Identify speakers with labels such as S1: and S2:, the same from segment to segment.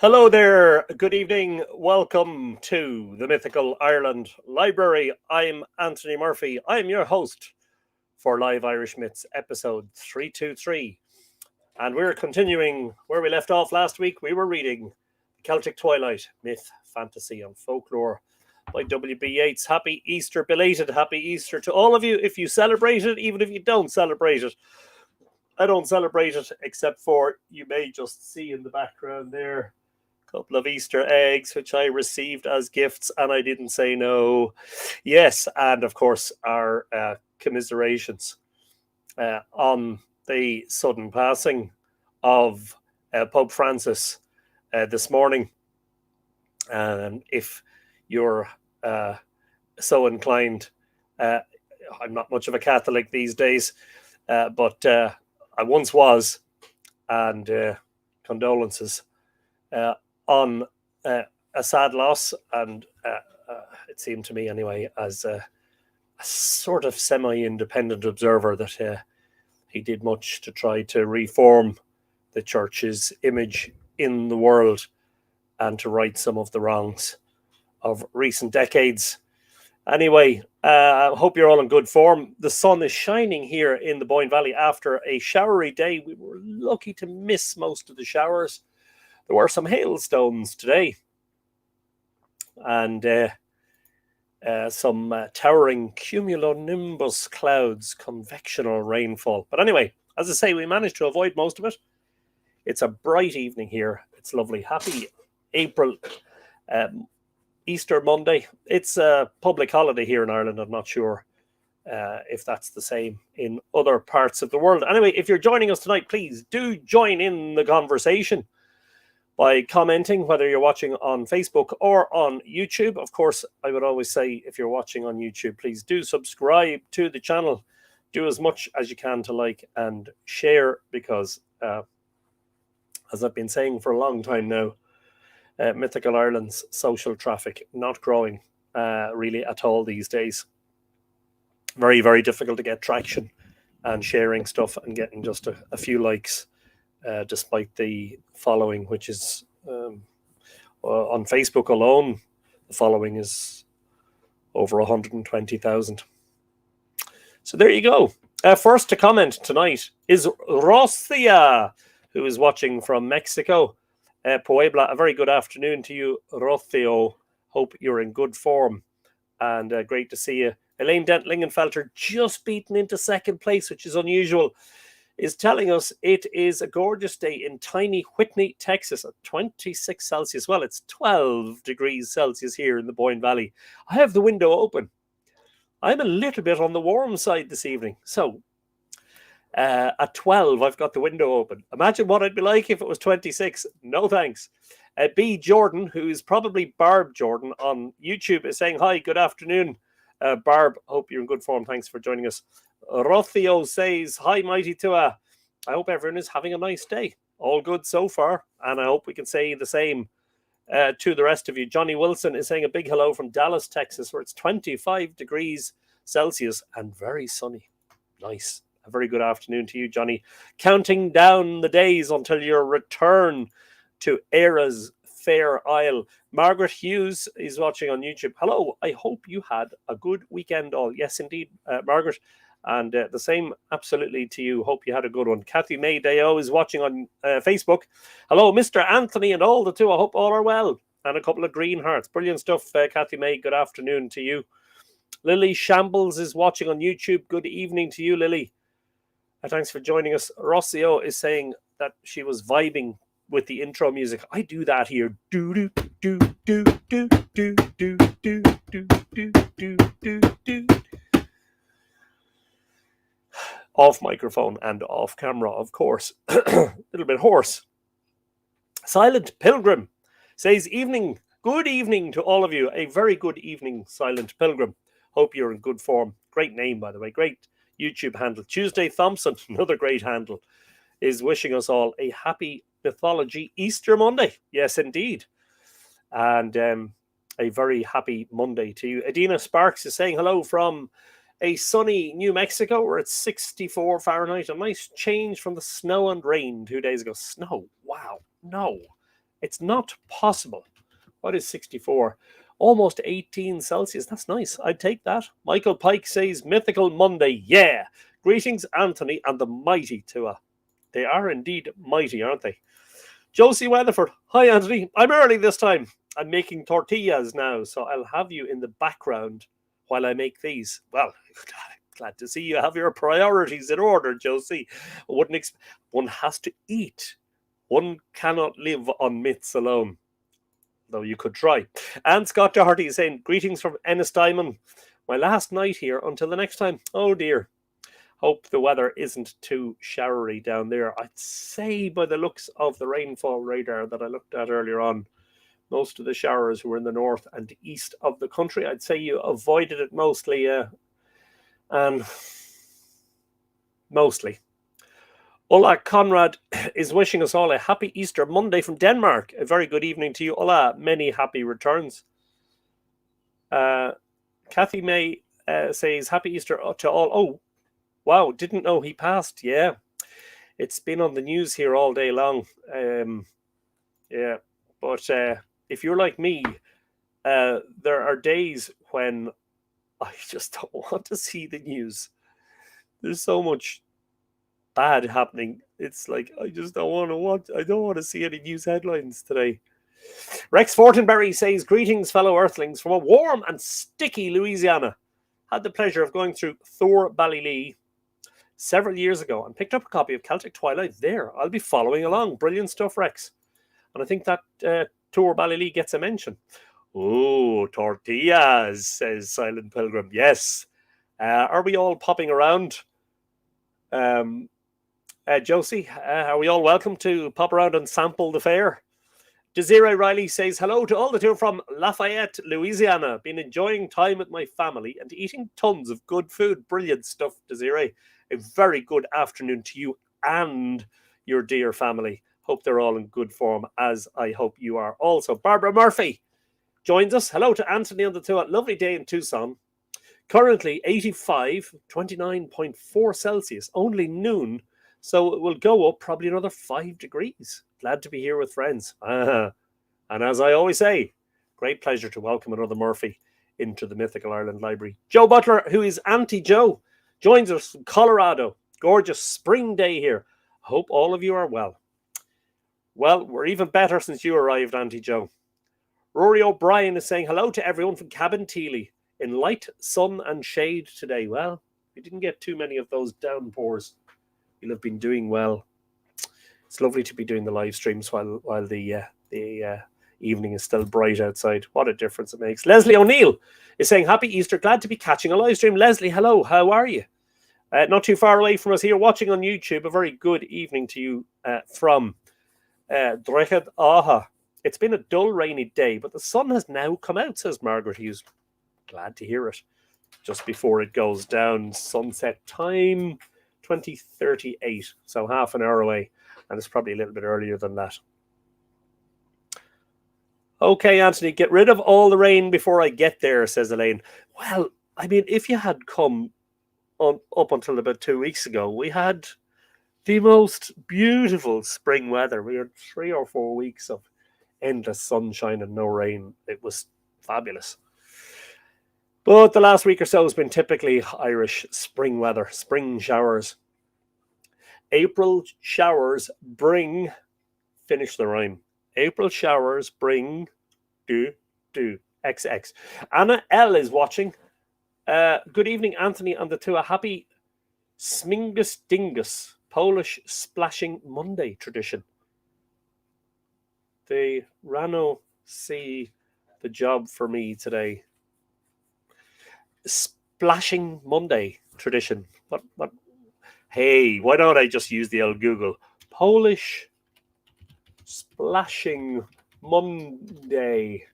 S1: Hello there, good evening. Welcome to the Mythical Ireland Library. I'm Anthony Murphy. I'm your host for Live Irish Myths, episode 323. And we're continuing where we left off last week. We were reading Celtic Twilight, Myth, Fantasy, and Folklore by W.B. Yeats. Happy Easter, belated happy Easter to all of you. If you celebrate it, even if you don't celebrate it. I don't celebrate it, except for you may just see in the background there couple of Easter eggs, which I received as gifts, and I didn't say no. Yes, and of course, our commiserations on the sudden passing of Pope Francis this morning. And if you're so inclined, I'm not much of a Catholic these days, but I once was, and condolences on a sad loss, and it seemed to me anyway, as a sort of semi-independent observer, that he did much to try to reform the church's image in the world and to right some of the wrongs of recent decades. Anyway, I hope you're all in good form. The sun is shining here in the Boyne Valley after a showery day. We were lucky to miss most of the showers. There were some hailstones today, and some towering cumulonimbus clouds, convectional rainfall. But anyway, as I say, we managed to avoid most of it. It's a bright evening here. It's lovely. Happy April, Easter Monday. It's a public holiday here in Ireland. I'm not sure if that's the same in other parts of the world. Anyway, if you're joining us tonight, please do join in the conversation by commenting, whether you're watching on Facebook or on YouTube. Of course, I would always say, if you're watching on YouTube, please do subscribe to the channel. Do as much as you can to like and share, because, as I've been saying for a long time now, Mythical Ireland's social traffic not growing really at all these days. Very, very difficult to get traction and sharing stuff and getting just a few likes. Despite the following, which is on Facebook alone, the following is over 120,000. So there you go. First to comment tonight is Rocia, who is watching from Mexico. Puebla, a very good afternoon to you, Rocio. Hope you're in good form, and great to see you. Elaine Dent-Lingenfelter, just beaten into second place, which is unusual, is telling us it is a gorgeous day in tiny Whitney, Texas, at 26 Celsius. Well, it's 12 degrees Celsius here in the Boyne Valley. I have the window open. I'm a little bit on the warm side this evening. So at 12, I've got the window open. Imagine what I'd be like if it was 26. No thanks. B. Jordan, who is probably Barb Jordan on YouTube, is saying, hi, good afternoon. Barb, hope you're in good form. Thanks for joining us. Rothio says, hi, Mighty Tua. I hope everyone is having a nice day. All good so far. And I hope we can say the same to the rest of you. Johnny Wilson is saying a big hello from Dallas, Texas, where it's 25 degrees Celsius and very sunny. Nice. A very good afternoon to you, Johnny. Counting down the days until your return to Éra's Fair Isle. Margaret Hughes is watching on YouTube. Hello, I hope you had a good weekend all. Yes, indeed, Margaret. And the same absolutely to you. Hope you had a good one. Kathy May Deo is watching on Facebook. Hello, Mr. Anthony and all the two. I hope all are well. And a couple of green hearts. Brilliant stuff, Kathy May. Good afternoon to you. Lily Shambles is watching on YouTube. Good evening to you, Lily. Thanks for joining us. Rocio is saying that she was vibing with the intro music. I do that here. Do do do do do do do do do do do do do. Off microphone and off camera, of course. A little bit hoarse. Silent Pilgrim says, evening. Good evening to all of you. A very good evening, Silent Pilgrim. Hope you're in good form. Great name, by the way. Great YouTube handle. Tuesday Thompson, another great handle, is wishing us all a happy Mythology Easter Monday. Yes, indeed. And a very happy Monday to you. Adina Sparks is saying hello from a sunny New Mexico where it's 64 Fahrenheit. A nice change from the snow and rain 2 days ago. Snow. Wow. No. It's not possible. What is 64? Almost 18 Celsius. That's nice. I'd take that. Michael Pike says, Mythical Monday. Yeah. Greetings, Anthony and the mighty Tua. They are indeed mighty, aren't they? Josie Weatherford. Hi, Anthony. I'm early this time. I'm making tortillas now, so I'll have you in the background while I make these. Well, glad to see you have your priorities in order, Josie. One has to eat. One cannot live on myths alone, though you could try. And Scott Doherty is saying, greetings from Ennis Diamond. My last night here until the next time. Oh dear. Hope the weather isn't too showery down there. I'd say by the looks of the rainfall radar that I looked at earlier on, most of the showers were in the north and east of the country. I'd say you avoided it mostly. Mostly. Ola Conrad is wishing us all a happy Easter Monday from Denmark. A very good evening to you, Ola. Many happy returns. Kathy May says, happy Easter to all. Oh, wow, didn't know he passed. Yeah, it's been on the news here all day long. Yeah, but if you're like me, there are days when I just don't want to see the news. There's so much bad happening. It's like I just don't want to watch. I don't want to see any news headlines today. Rex Fortenberry says, greetings, fellow Earthlings, from a warm and sticky Louisiana. Had the pleasure of going through Thor Ballylee several years ago and picked up a copy of Celtic Twilight there. I'll be following along. Brilliant stuff, Rex. And I think that Thor Ballylee gets a mention. Oh, tortillas, says Silent Pilgrim. Yes. Are we all popping around? Josie, are we all welcome to pop around and sample the fare? Desiree Riley says, hello to all the two from Lafayette, Louisiana. Been enjoying time with my family and eating tons of good food. Brilliant stuff, Desiree. A very good afternoon to you and your dear family. Hope they're all in good form, as I hope you are also. Barbara Murphy joins us. Hello to Anthony on the two. Lovely day in Tucson. Currently 85, 29.4 Celsius. Only noon. So it will go up probably another 5 degrees. Glad to be here with friends. And as I always say, great pleasure to welcome another Murphy into the Mythical Ireland Library. Joe Butler, who is Auntie Joe, joins us from Colorado. Gorgeous spring day here. Hope all of you are well. Well, we're even better since you arrived, Auntie Joe. Rory O'Brien is saying hello to everyone from Cabinteely in light sun and shade today. Well, we didn't get too many of those downpours. You'll have been doing well. It's lovely to be doing the live streams while the evening is still bright outside. What a difference it makes. Leslie O'Neill is saying, happy Easter. Glad to be catching a live stream. Leslie, hello. How are you? Not too far away from us here, watching on YouTube. A very good evening to you from Dreched Aha. It's been a dull, rainy day, but the sun has now come out, says Margaret Hughes. Glad to hear it. Just before it goes down, sunset time, 20:38, so half an hour away, and it's probably a little bit earlier than that. Okay, Anthony, get rid of all the rain before I get there, says Elaine. Well, I mean, if you had come up until about 2 weeks ago, we had the most beautiful spring weather. We had 3 or 4 weeks of endless sunshine and no rain. It was fabulous. But the last week or so has been typically Irish spring weather, spring showers. April showers bring, finish the rhyme. April showers bring, XX. Anna L is watching. Good evening, Anthony and the two. A happy Smingus Dingus, Polish splashing Monday tradition. They Rano see the job for me today. Splashing Monday tradition. What? Hey, why don't I just use the old Google? Polish splashing Monday.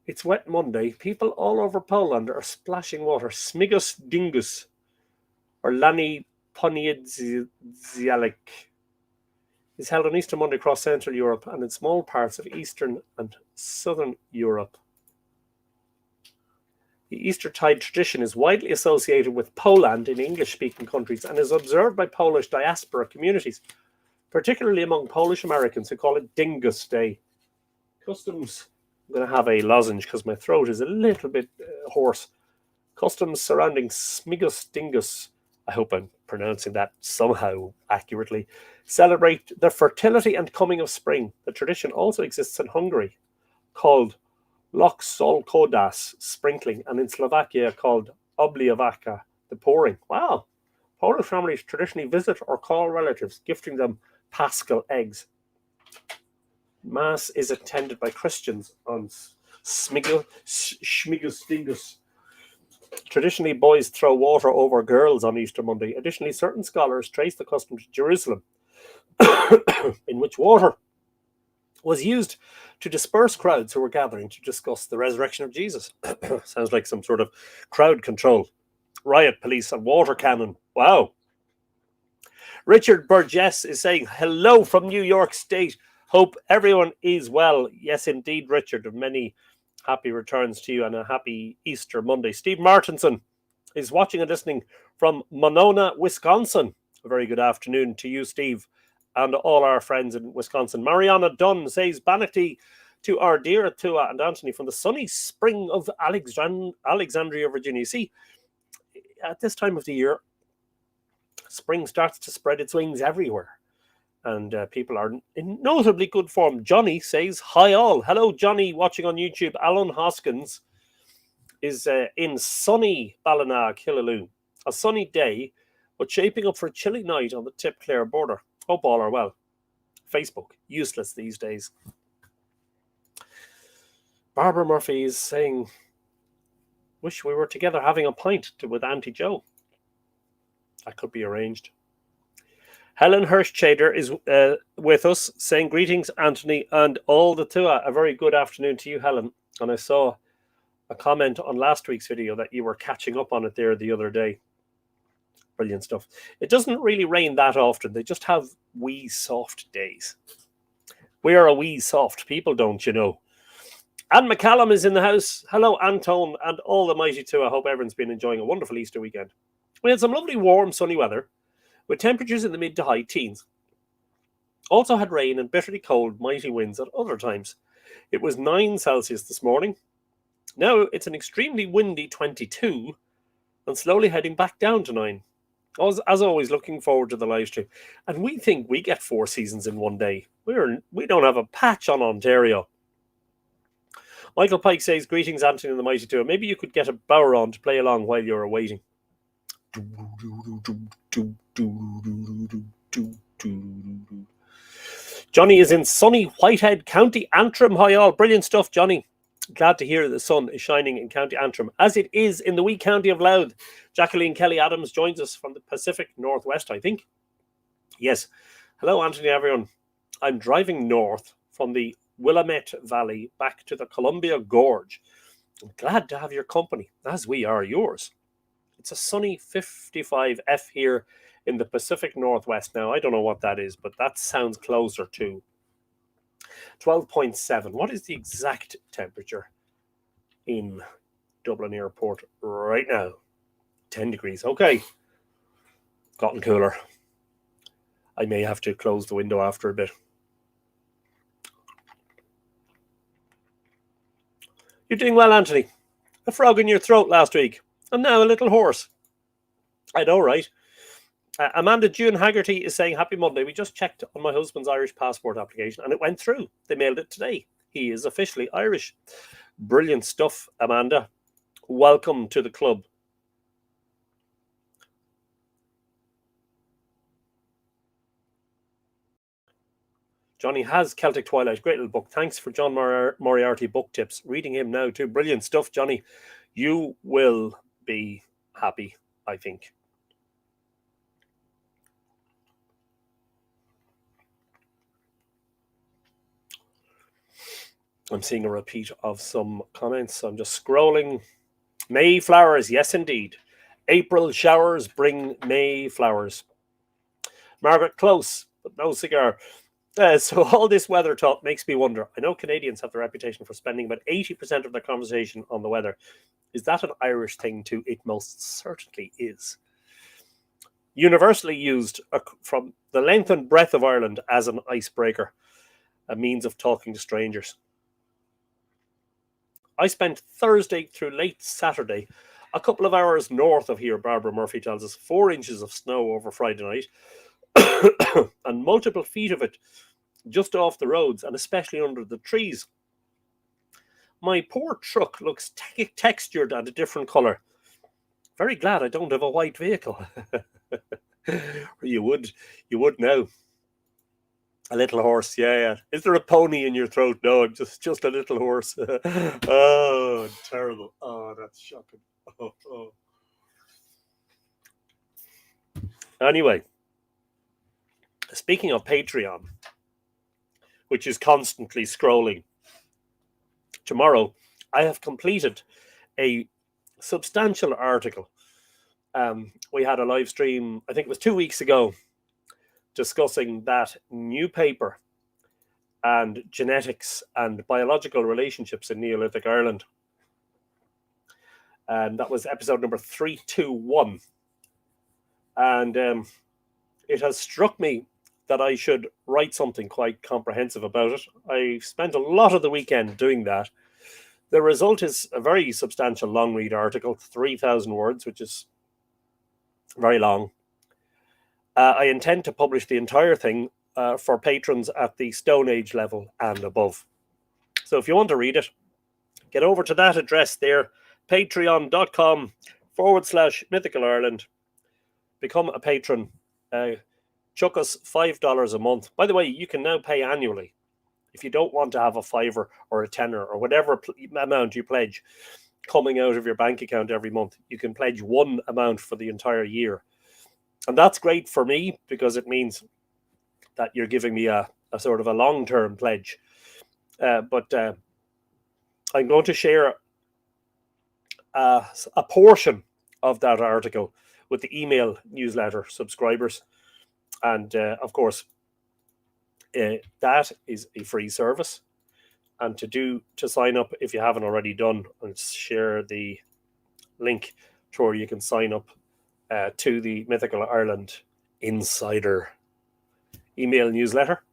S1: It's wet Monday. People all over Poland are splashing water. Smigus Dingus or Lani Poniedzialek is held on Easter Monday across Central Europe and in small parts of Eastern and Southern Europe. The Eastertide tradition is widely associated with Poland in English-speaking countries and is observed by Polish diaspora communities. particularly among Polish Americans who call it Dingus Day. Customs, I'm going to have a lozenge because my throat is a little bit hoarse. Customs surrounding Smigus Dingus, I hope I'm pronouncing that somehow accurately, celebrate the fertility and coming of spring. The tradition also exists in Hungary, called Loksolkodas, sprinkling, and in Slovakia called Obliavaka, the pouring. Wow. Polish families traditionally visit or call relatives, gifting them Paschal eggs. Mass is attended by Christians on Schmigus Dingus. Traditionally, boys throw water over girls on Easter Monday. Additionally, certain scholars trace the custom to Jerusalem, in which water was used to disperse crowds who were gathering to discuss the resurrection of Jesus. Sounds like some sort of crowd control. Riot police and water cannon. Wow. Richard Burgess is saying, hello from New York State. Hope everyone is well. Yes, indeed, Richard. Many happy returns to you and a happy Easter Monday. Steve Martinson is watching and listening from Monona, Wisconsin. A very good afternoon to you, Steve, and all our friends in Wisconsin. Mariana Dunn says, Bannockty to our dear Tua and Anthony from the sunny spring of Alexandria, Virginia. See, at this time of the year, spring starts to spread its wings everywhere. And people are in notably good form. Johnny says, hi all. Hello, Johnny, watching on YouTube. Alan Hoskins is in sunny Ballina, Killaloe. A sunny day, but shaping up for a chilly night on the Tip-Clare border. Hope all are well. Facebook, useless these days. Barbara Murphy is saying, wish we were together having a pint with Auntie Joe. That could be arranged. Helen Hirschchader is with us, saying greetings, Anthony, and all the Tua. A very good afternoon to you, Helen. And I saw a comment on last week's video that you were catching up on it there the other day. Brilliant stuff. It doesn't really rain that often. They just have wee soft days. We are a wee soft people, don't you know? Anne McCallum is in the house. Hello, Anton, and all the mighty Tua. I hope everyone's been enjoying a wonderful Easter weekend. We had some lovely, warm, sunny weather, with temperatures in the mid to high teens. Also had rain and bitterly cold, mighty winds at other times. It was 9 Celsius this morning. Now it's an extremely windy 22 and slowly heading back down to 9. As always, looking forward to the live stream. And we think we get 4 seasons in one day. We don't have a patch on Ontario. Michael Pike says, greetings, Anthony and the mighty Tua. Maybe you could get a bower on to play along while you're waiting. Johnny is in sunny Whitehead, County Antrim. Hi all, brilliant stuff, Johnny. Glad to hear the sun is shining in County Antrim, as it is in the wee county of Louth. Jacqueline Kelly Adams joins us from the Pacific Northwest, I think. Yes. Hello, Anthony, everyone. I'm driving north from the Willamette Valley back to the Columbia Gorge. I'm glad to have your company, as we are yours. It's a sunny 55 F here in the Pacific Northwest now. I don't know what that is, but that sounds closer to 12.7. What is the exact temperature in Dublin Airport right now? 10 degrees. Okay. Gotten cooler. I may have to close the window after a bit. You're doing well, Anthony. A frog in your throat last week. And now a little hoarse. I know, right? Amanda June Haggerty is saying, happy Monday. We just checked on my husband's Irish passport application and it went through. They mailed it today. He is officially Irish. Brilliant stuff, Amanda. Welcome to the club. Johnny has Celtic Twilight. Great little book. Thanks for John Moriarty book tips. Reading him now too. Brilliant stuff, Johnny. You will be happy, I think. I'm seeing a repeat of some comments. I'm just scrolling. May flowers, yes indeed. April showers bring May flowers. Margaret Close, but no cigar. So all this weather talk makes me wonder. I know Canadians have the reputation for spending about 80% of their conversation on the weather. Is that an Irish thing too? It most certainly is. universally used from the length and breadth of Ireland as an icebreaker, a means of talking to strangers. I spent Thursday through late Saturday, a couple of hours north of here, Barbara Murphy tells us, 4 inches of snow over Friday night, and multiple feet of it just off the roads and especially under the trees. My poor truck looks textured and a different colour. Very glad I don't have a white vehicle. you would now. A little horse, yeah. Is there a pony in your throat? No, I'm just a little horse. Oh, terrible. Oh, that's shocking. Oh. Anyway, speaking of Patreon, which is constantly scrolling, tomorrow I have completed a substantial article. We had a live stream, I think it was 2 weeks ago, discussing that new paper and genetics and biological relationships in Neolithic Ireland. And that was episode number 321. And it has struck me that I should write something quite comprehensive about it. I spent a lot of the weekend doing that. The result is a very substantial long read article, 3,000 words, which is very long. I intend to publish the entire thing for patrons at the Stone Age level and above. So if you want to read it, get over to that address there, patreon.com/Mythical Ireland. Become a patron. Chuck us $5 a month. By the way, you can now pay annually. If you don't want to have a fiver or a tenner or whatever amount you pledge coming out of your bank account every month, you can pledge one amount for the entire year. And that's great for me because it means that you're giving me a sort of a long-term pledge. But I'm going to share a portion of that article with the email newsletter subscribers. And of course, that is a free service. And to sign up, if you haven't already done, and share the link to where you can sign up to the Mythical Ireland Insider email newsletter.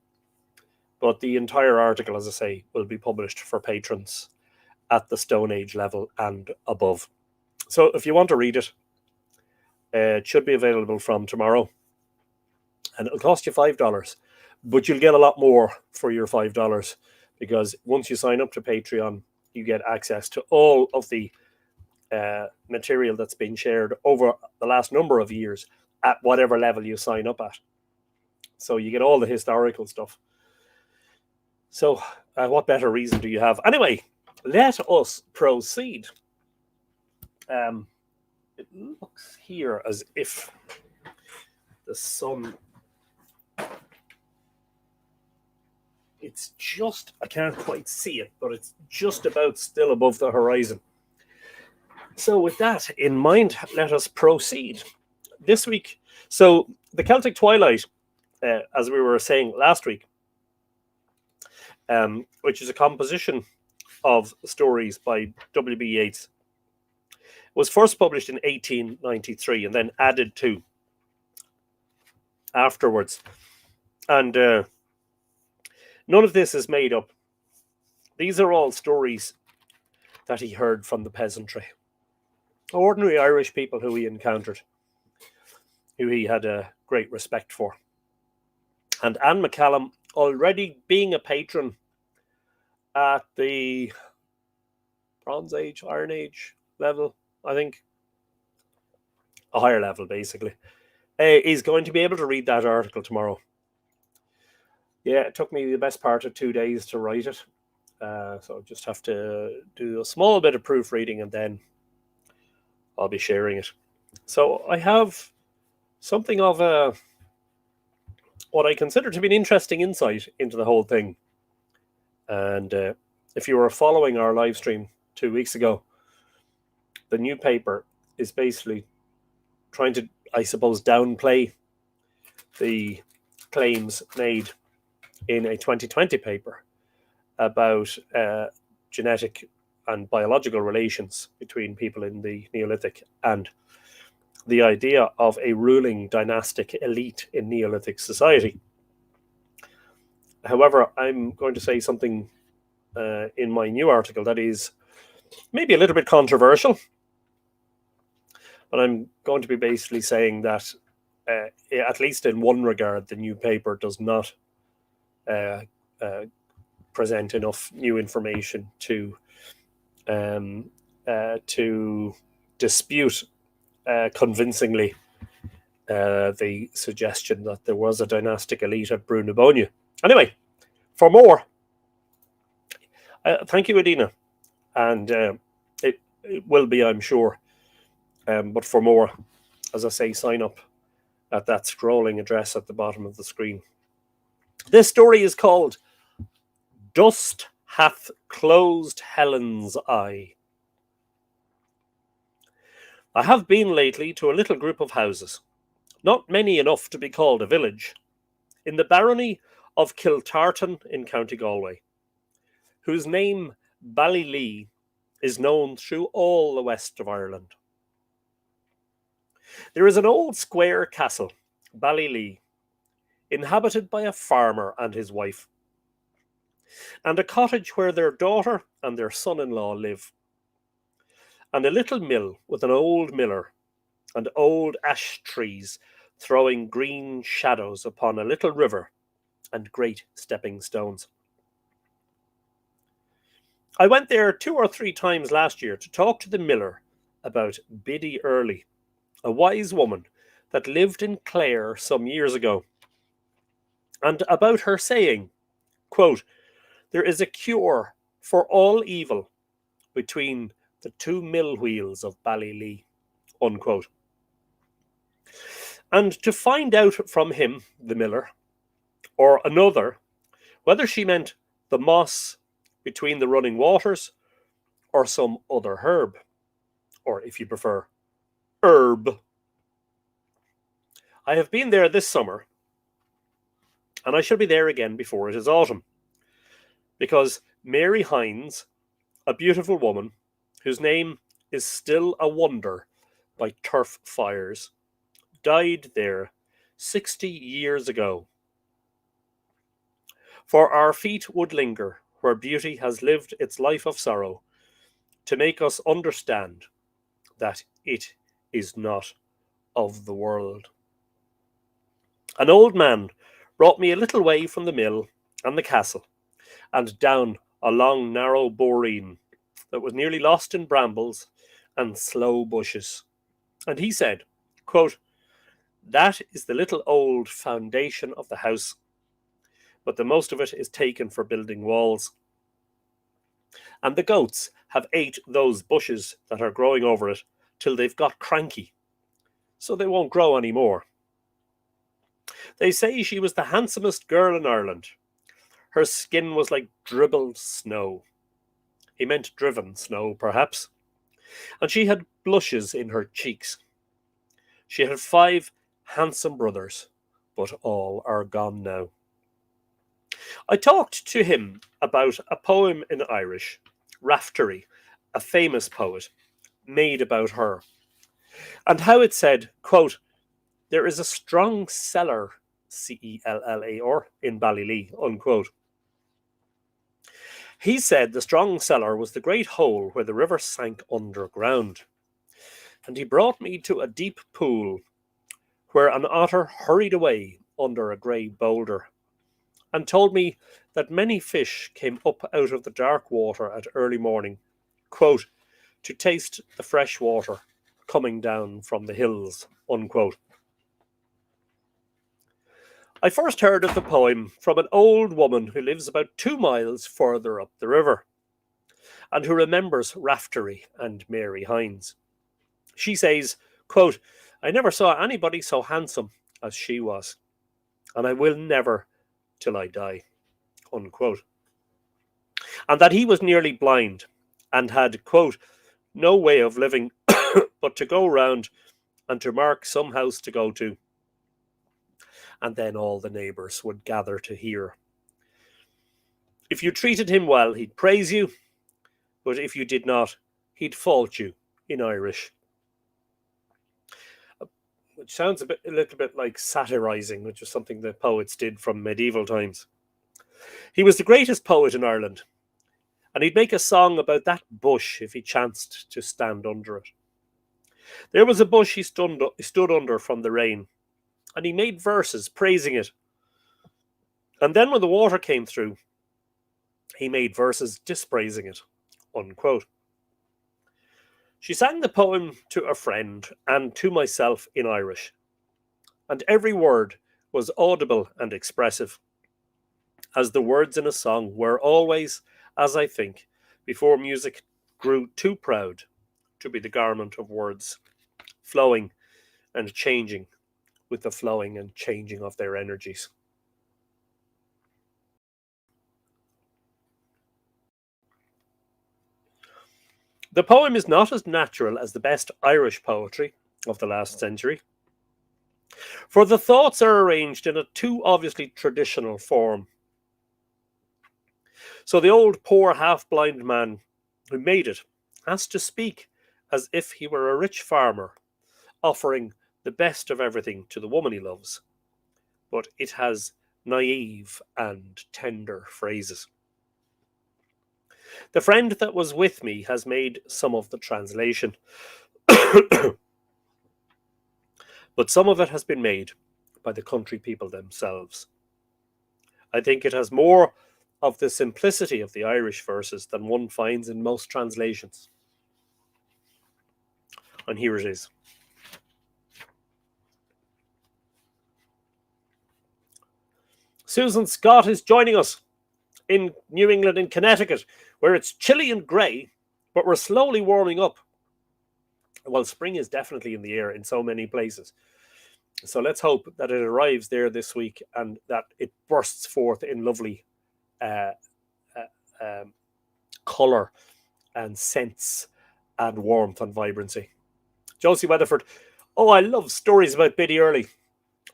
S1: But the entire article, as I say, will be published for patrons at the Stone Age level and above. So if you want to read it, it should be available from tomorrow. And it'll cost you $5. But you'll get a lot more for your $5 because once you sign up to Patreon, you get access to all of the material that's been shared over the last number of years at whatever level you sign up at. So you get all the historical stuff. So what better reason do you have? Anyway, let us proceed. It looks here as if the sun... It's just, I can't quite see it, but it's just about still above the horizon. So with that in mind, let us proceed. This week, so the Celtic Twilight, as we were saying last week, which is a composition of stories by W.B. Yeats, was first published in 1893 and then added to afterwards. And none of this is made up. These are all stories that he heard from the peasantry. Ordinary Irish people who he encountered, who he had a great respect for. And Anne McCallum, already being a patron at the Bronze Age, Iron Age level, I think, a higher level basically, is going to be able to read that article tomorrow. Yeah, it took me the best part of 2 days to write it. So I just have to do a small bit of proofreading and then I'll be sharing it. So I have something of what I consider to be an interesting insight into the whole thing. And if you were following our live stream 2 weeks ago, the new paper is basically trying to, I suppose, downplay the claims made in a 2020 paper about genetic and biological relations between people in the Neolithic and the idea of a ruling dynastic elite in Neolithic society. However, I'm going to say something in my new article that is maybe a little bit controversial, but I'm going to be basically saying that, at least in one regard, the new paper does not uh, uh, present enough new information to dispute convincingly the suggestion that there was a dynastic elite at Brunebonia. Anyway, for more, thank you, Adina, and it will be, I'm sure. But for more, as I say, sign up at that scrolling address at the bottom of the screen. This story is called Dust Hath Closed Helen's Eye. I have been lately to a little group of houses, not many enough to be called a village, in the barony of Kiltartan in County Galway, whose name, Ballylee, is known through all the west of Ireland. There is an old square castle, Ballylee, inhabited by a farmer and his wife, and a cottage where their daughter and their son-in-law live, and a little mill with an old miller, and old ash trees throwing green shadows upon a little river and great stepping stones. I went there 2 or 3 times last year to talk to the miller about Biddy Early, a wise woman that lived in Clare some years ago, and about her saying, quote, "There is a cure for all evil between the 2 mill wheels of Ballylee," unquote. And to find out from him, the miller, or another, whether she meant the moss between the running waters or some other herb, or if you prefer, herb. I have been there this summer, and I shall be there again before it is autumn, because Mary Hines, a beautiful woman whose name is still a wonder by turf fires, died there 60 years ago. For our feet would linger where beauty has lived its life of sorrow, to make us understand that it is not of the world. An old man brought me a little way from the mill and the castle, and down a long narrow boreen that was nearly lost in brambles and sloe bushes. And he said, quote, "That is the little old foundation of the house, but the most of it is taken for building walls. And the goats have ate those bushes that are growing over it till they've got cranky, so they won't grow any more. They say she was the handsomest girl in Ireland. Her skin was like dribbled snow." He meant driven snow, perhaps. "And she had blushes in her cheeks. She had 5 handsome brothers, but all are gone now." I talked to him about a poem in Irish, Raftery, a famous poet, made about her, and how it said, quote, "There is a strong cellar, Cellar, in Ballylee," unquote. He said the strong cellar was the great hole where the river sank underground, and he brought me to a deep pool where an otter hurried away under a grey boulder, and told me that many fish came up out of the dark water at early morning, quote, "to taste the fresh water coming down from the hills," unquote. I first heard of the poem from an old woman who lives about 2 miles further up the river, and who remembers Raftery and Mary Hines. She says, quote, "I never saw anybody so handsome as she was, and I will never till I die," unquote. And that he was nearly blind, and had, quote, "no way of living but to go round and to mark some house to go to, and then all the neighbours would gather to hear. If you treated him well, he'd praise you, but if you did not, he'd fault you," in Irish. which sounds a little bit like satirizing, which was something the poets did from medieval times. He was the greatest poet in Ireland, and he'd make a song about that bush if he chanced to stand under it. There was a bush he stood under from the rain, and he made verses praising it. And then when the water came through, he made verses dispraising it. Unquote. She sang the poem to a friend and to myself in Irish, and every word was audible and expressive, as the words in a song were always, as I think, before music grew too proud to be the garment of words, flowing and changing with the flowing and changing of their energies. The poem is not as natural as the best Irish poetry of the last century, for the thoughts are arranged in a too obviously traditional form. So the old poor half-blind man who made it has to speak as if he were a rich farmer, offering the best of everything to the woman he loves. But it has naive and tender phrases. The friend that was with me has made some of the translation, but some of it has been made by the country people themselves. I think it has more of the simplicity of the Irish verses than one finds in most translations. And here it is. Susan Scott is joining us in New England, in Connecticut, where it's chilly and grey, but we're slowly warming up. Well, spring is definitely in the air in so many places. So let's hope that it arrives there this week and that it bursts forth in lovely uh, colour and scents and warmth and vibrancy. Josie Weatherford, oh, I love stories about Biddy Early.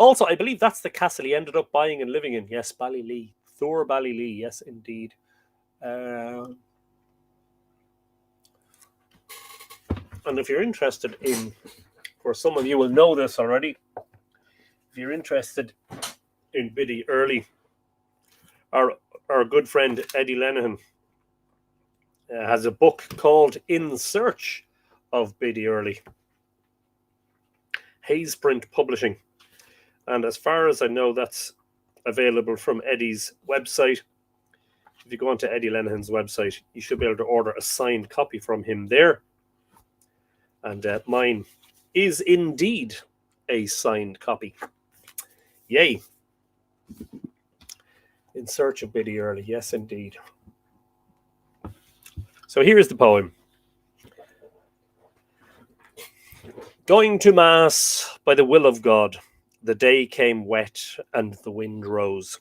S1: Also, I believe that's the castle he ended up buying and living in. Yes, Ballylee. Thor Ballylee, yes, indeed. And if you're interested in, or some of you will know this already, if you're interested in Biddy Early, our good friend Eddie Lenihan has a book called In Search of Biddy Early. Hayesprint Publishing. And as far as I know, that's available from Eddie's website. If you go onto Eddie Lenihan's website, you should be able to order a signed copy from him there. And mine is indeed a signed copy. Yay. In Search of Biddy Early. Yes, indeed. So here's the poem. Going to Mass by the will of God, the day came wet and the wind rose.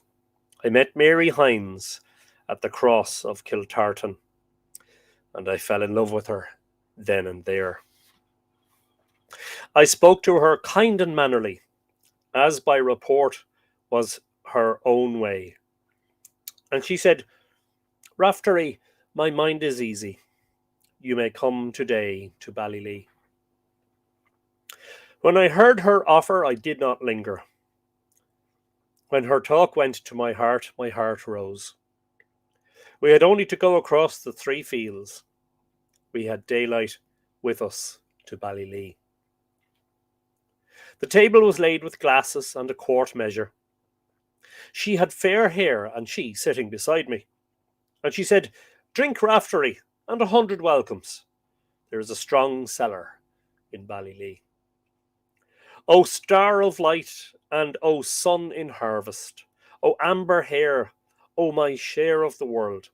S1: I met Mary Hines at the cross of Kiltartan, and I fell in love with her then and there. I spoke to her kind and mannerly, as by report was her own way. And she said, Raftery, my mind is easy. You may come today to Ballylee. When I heard her offer, I did not linger. When her talk went to my heart rose. We had only to go across the 3 fields. We had daylight with us to Ballylee. The table was laid with glasses and a quart measure. She had fair hair, and she sitting beside me. And she said, Drink Raftery, and 100 welcomes. There is a strong cellar in Ballylee. O star of light, and O sun in harvest, O amber hair, O my share of the world,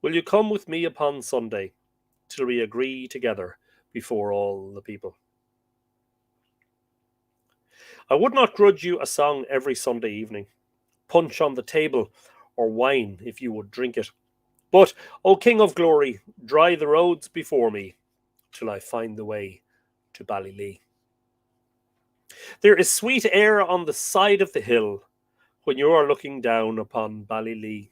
S1: will you come with me upon Sunday, till we agree together before all the people? I would not grudge you a song every Sunday evening, punch on the table, or wine if you would drink it. But, O King of Glory, dry the roads before me, till I find the way to Ballylee. There is sweet air on the side of the hill when you are looking down upon Ballylee.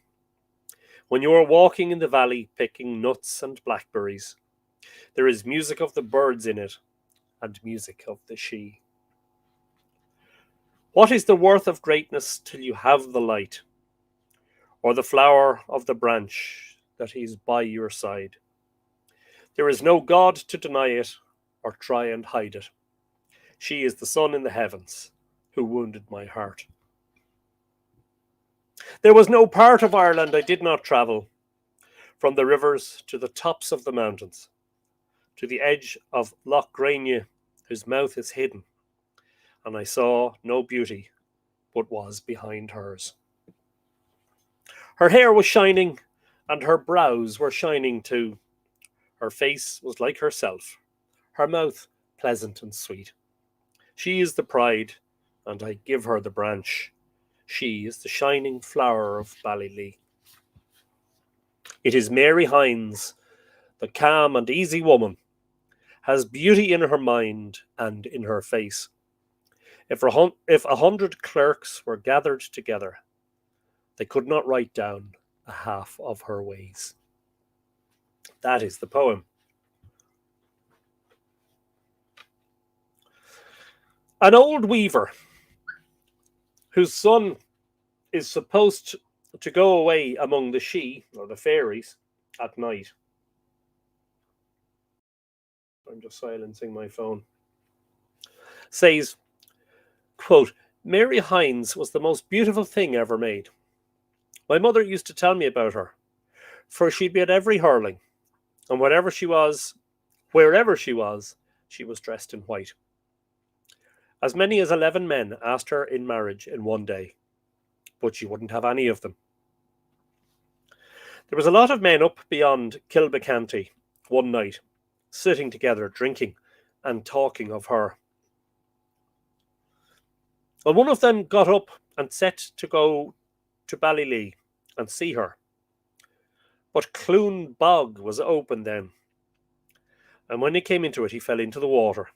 S1: When you are walking in the valley picking nuts and blackberries, there is music of the birds in it and music of the she. What is the worth of greatness till you have the light, or the flower of the branch that is by your side? There is no God to deny it or try and hide it. She is the sun in the heavens who wounded my heart. There was no part of Ireland I did not travel, from the rivers to the tops of the mountains, to the edge of Loch Grania, whose mouth is hidden, and I saw no beauty but was behind hers. Her hair was shining, and her brows were shining too. Her face was like herself, her mouth pleasant and sweet. She is the pride, and I give her the branch. She is the shining flower of Ballylee. It is Mary Hines, the calm and easy woman, has beauty in her mind and in her face. If 100 clerks were gathered together, they could not write down a half of her ways. That is the poem. An old weaver whose son is supposed to go away among the Sidhe, or the fairies, at night. I'm just silencing my phone. Says, quote, Mary Hines was the most beautiful thing ever made. My mother used to tell me about her, for she'd be at every hurling, and wherever she was, she was dressed in white. As many as 11 men asked her in marriage in one day, but she wouldn't have any of them. There was a lot of men up beyond Kilbecanty one night, sitting together, drinking and talking of her. Well, one of them got up and set to go to Ballylee and see her. But Clune Bog was open then, and when he came into it, he fell into the water,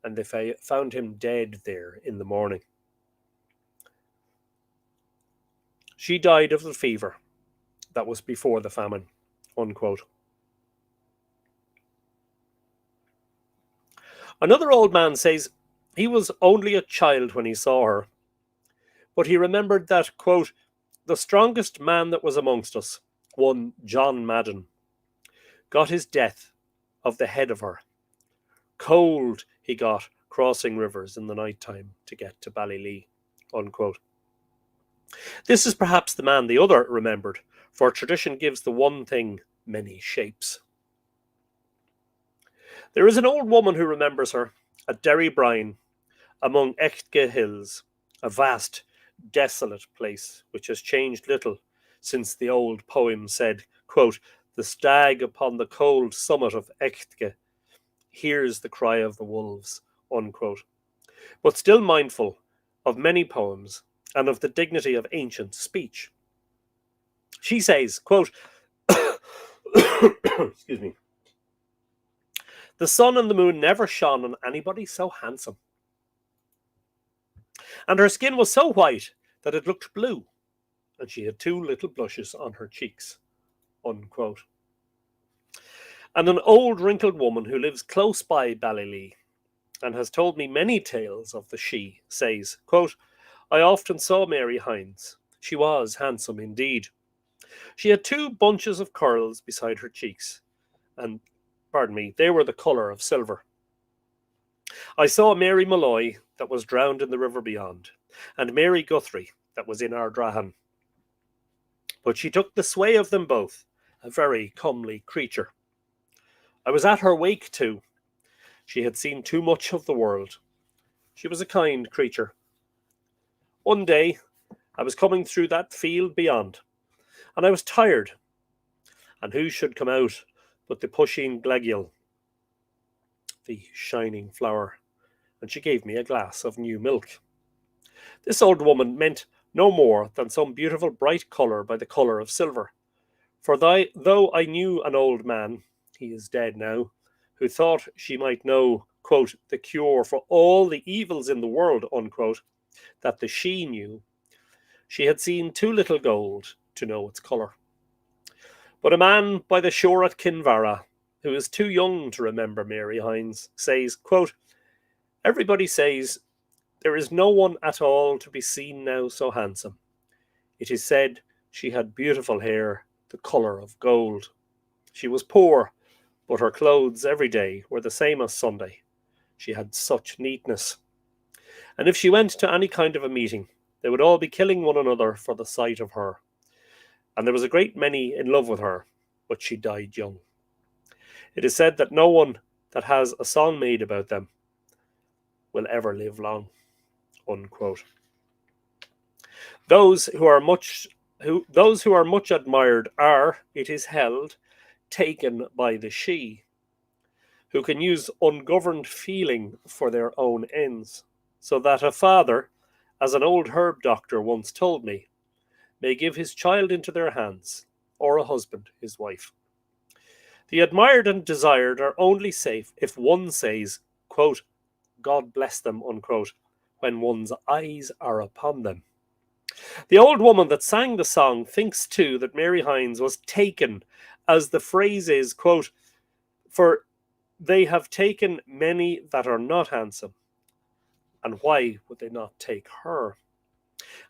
S1: and they found him dead there in the morning. She died of the fever that was before the famine, unquote. Another old man says he was only a child when he saw her, but he remembered that, quote, the strongest man that was amongst us, one John Madden, got his death of the head of her. Cold he got crossing rivers in the night time to get to Ballylee, unquote. This is perhaps the man the other remembered, for tradition gives the one thing many shapes. There is an old woman who remembers her at Derrybrine among Echtge Hills, a vast, desolate place which has changed little since the old poem said, quote, the stag upon the cold summit of Echtge hears the cry of the wolves, unquote, but still mindful of many poems and of the dignity of ancient speech. She says, quote, excuse me, the sun and the moon never shone on anybody so handsome. And her skin was so white that it looked blue, and she had 2 little blushes on her cheeks, unquote. And an old wrinkled woman who lives close by Ballylee and has told me many tales of the Sidhe says, quote, I often saw Mary Hines. She was handsome indeed. She had 2 bunches of curls beside her cheeks, and, pardon me, they were the colour of silver. I saw Mary Malloy that was drowned in the river beyond, and Mary Guthrie that was in Ardrahan. But she took the sway of them both, a very comely creature. I was at her wake too. She had seen too much of the world. She was a kind creature. One day, I was coming through that field beyond, and I was tired. And who should come out but the pushing Glegial, the shining flower, and she gave me a glass of new milk. This old woman meant no more than some beautiful bright colour by the colour of silver. For though I knew an old man, he is dead now, who thought she might know, quote, the cure for all the evils in the world, unquote, that the Sidhe knew, she had seen too little gold to know its colour. But a man by the shore at Kinvara, who is too young to remember Mary Hines, says, quote, everybody says There is no one at all to be seen now so handsome. It is said she had beautiful hair, the colour of gold. She was poor, but her clothes every day were the same as Sunday. She had such neatness. And if she went to any kind of a meeting, they would all be killing one another for the sight of her. And there was a great many in love with her, but she died young. It is said that no one that has a song made about them will ever live long. Unquote. Those who are much admired are, it is held, taken by the she, who can use ungoverned feeling for their own ends, so that a father, as an old herb doctor once told me, may give his child into their hands, or a husband his wife. The admired and desired are only safe if one says, quote, God bless them, unquote, when one's eyes are upon them. The old woman that sang the song thinks too that Mary Hynes was taken, as the phrase is, quote, for they have taken many that are not handsome, and why would they not take her?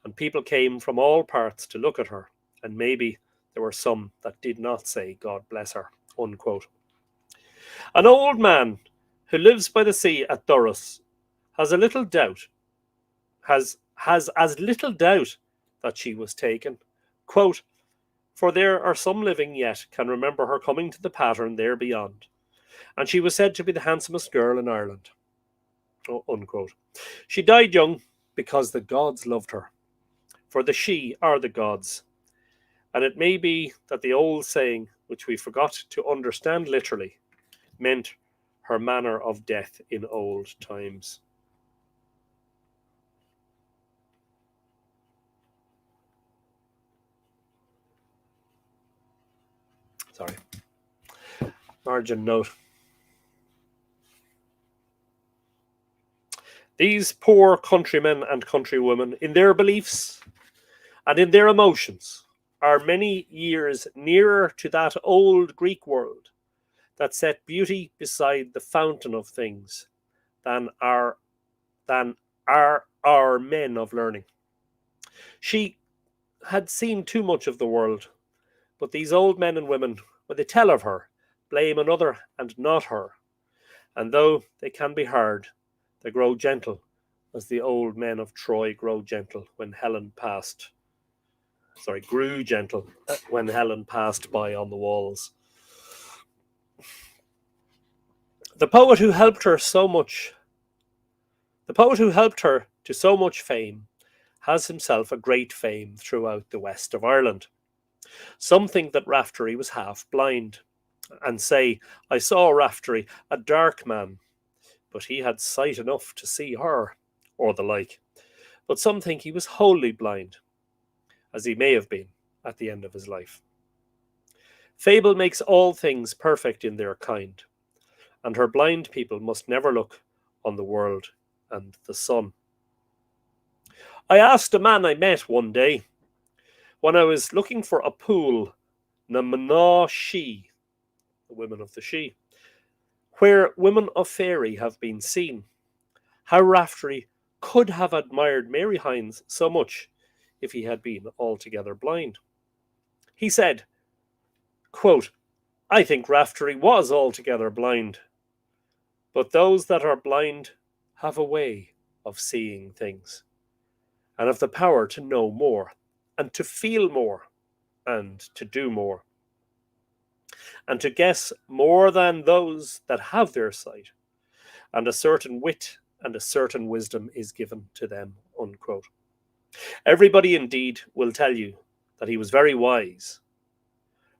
S1: And people came from all parts to look at her, and maybe there were some that did not say, God bless her, unquote. An old man who lives by the sea at Durrus has a little doubt, has as little doubt that she was taken. Quote, for there are some living yet can remember her coming to the pattern there beyond, and she was said to be the handsomest girl in Ireland. Unquote. She died young because the gods loved her, for the she are the gods, and it may be that the old saying, which we forgot to understand literally, meant her manner of death in old times. Sorry. Margin note. These poor countrymen and countrywomen, in their beliefs and in their emotions, are many years nearer to that old Greek world that set beauty beside the fountain of things than are our men of learning. She had seen too much of the world, but these old men and women, when they tell of her, blame another and not her. And though they can be hard, they grow gentle, as the old men of Troy grew gentle when Helen passed by on the walls. The poet who helped her to so much fame has himself a great fame throughout the west of Ireland. Some think that Raftery was half blind, and say, I saw Raftery, a dark man, but he had sight enough to see her, or the like. But some think he was wholly blind, as he may have been at the end of his life. Fable makes all things perfect in their kind, and her blind people must never look on the world and the sun. I asked a man I met one day, when I was looking for a pool, na Mná She, the women of the She, where women of fairy have been seen, how Raftery could have admired Mary Hynes so much if he had been altogether blind. He said, quote, I think Raftery was altogether blind, but those that are blind have a way of seeing things, and have the power to know more, and to feel more, and to do more, and to guess more than those that have their sight, and a certain wit and a certain wisdom is given to them, unquote. Everybody indeed will tell you that he was very wise,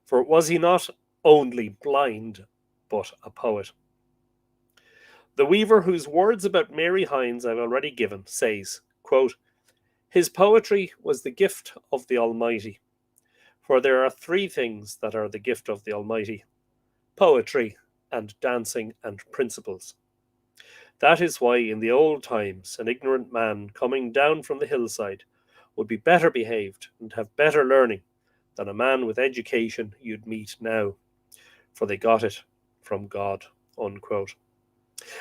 S1: for was he not only blind, but a poet? The weaver whose words about Mary Hynes I've already given says, quote, his poetry was the gift of the Almighty, for there are three things that are the gift of the Almighty: poetry and dancing and principles. That is why in the old times an ignorant man coming down from the hillside would be better behaved and have better learning than a man with education you'd meet now, for they got it from God, unquote.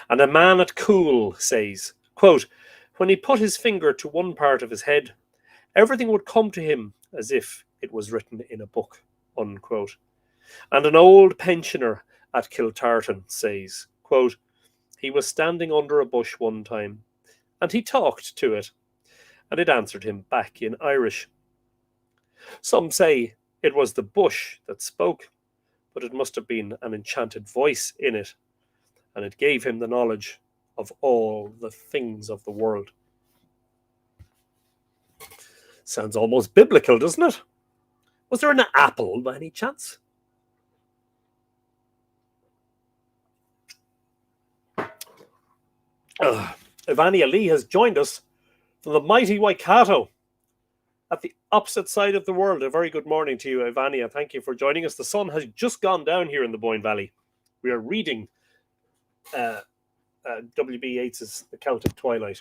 S1: And a man at Cool says, quote, When he put his finger to one part of his head, everything would come to him as if it was written in a book, unquote. And an old pensioner at Kiltartan says, quote, he was standing under a bush one time, and he talked to it, and it answered him back in Irish. Some say it was the bush that spoke, but it must have been an enchanted voice in it, and it gave him the knowledge of all the things of the world. Sounds almost biblical, doesn't it? Was there an apple by any chance? Ivania Lee has joined us from the mighty Waikato at the opposite side of the world. A very good morning to you, Ivania. Thank you for joining us. The sun has just gone down here in the Boyne Valley. We are reading W.B. Yeats's The Celtic Twilight.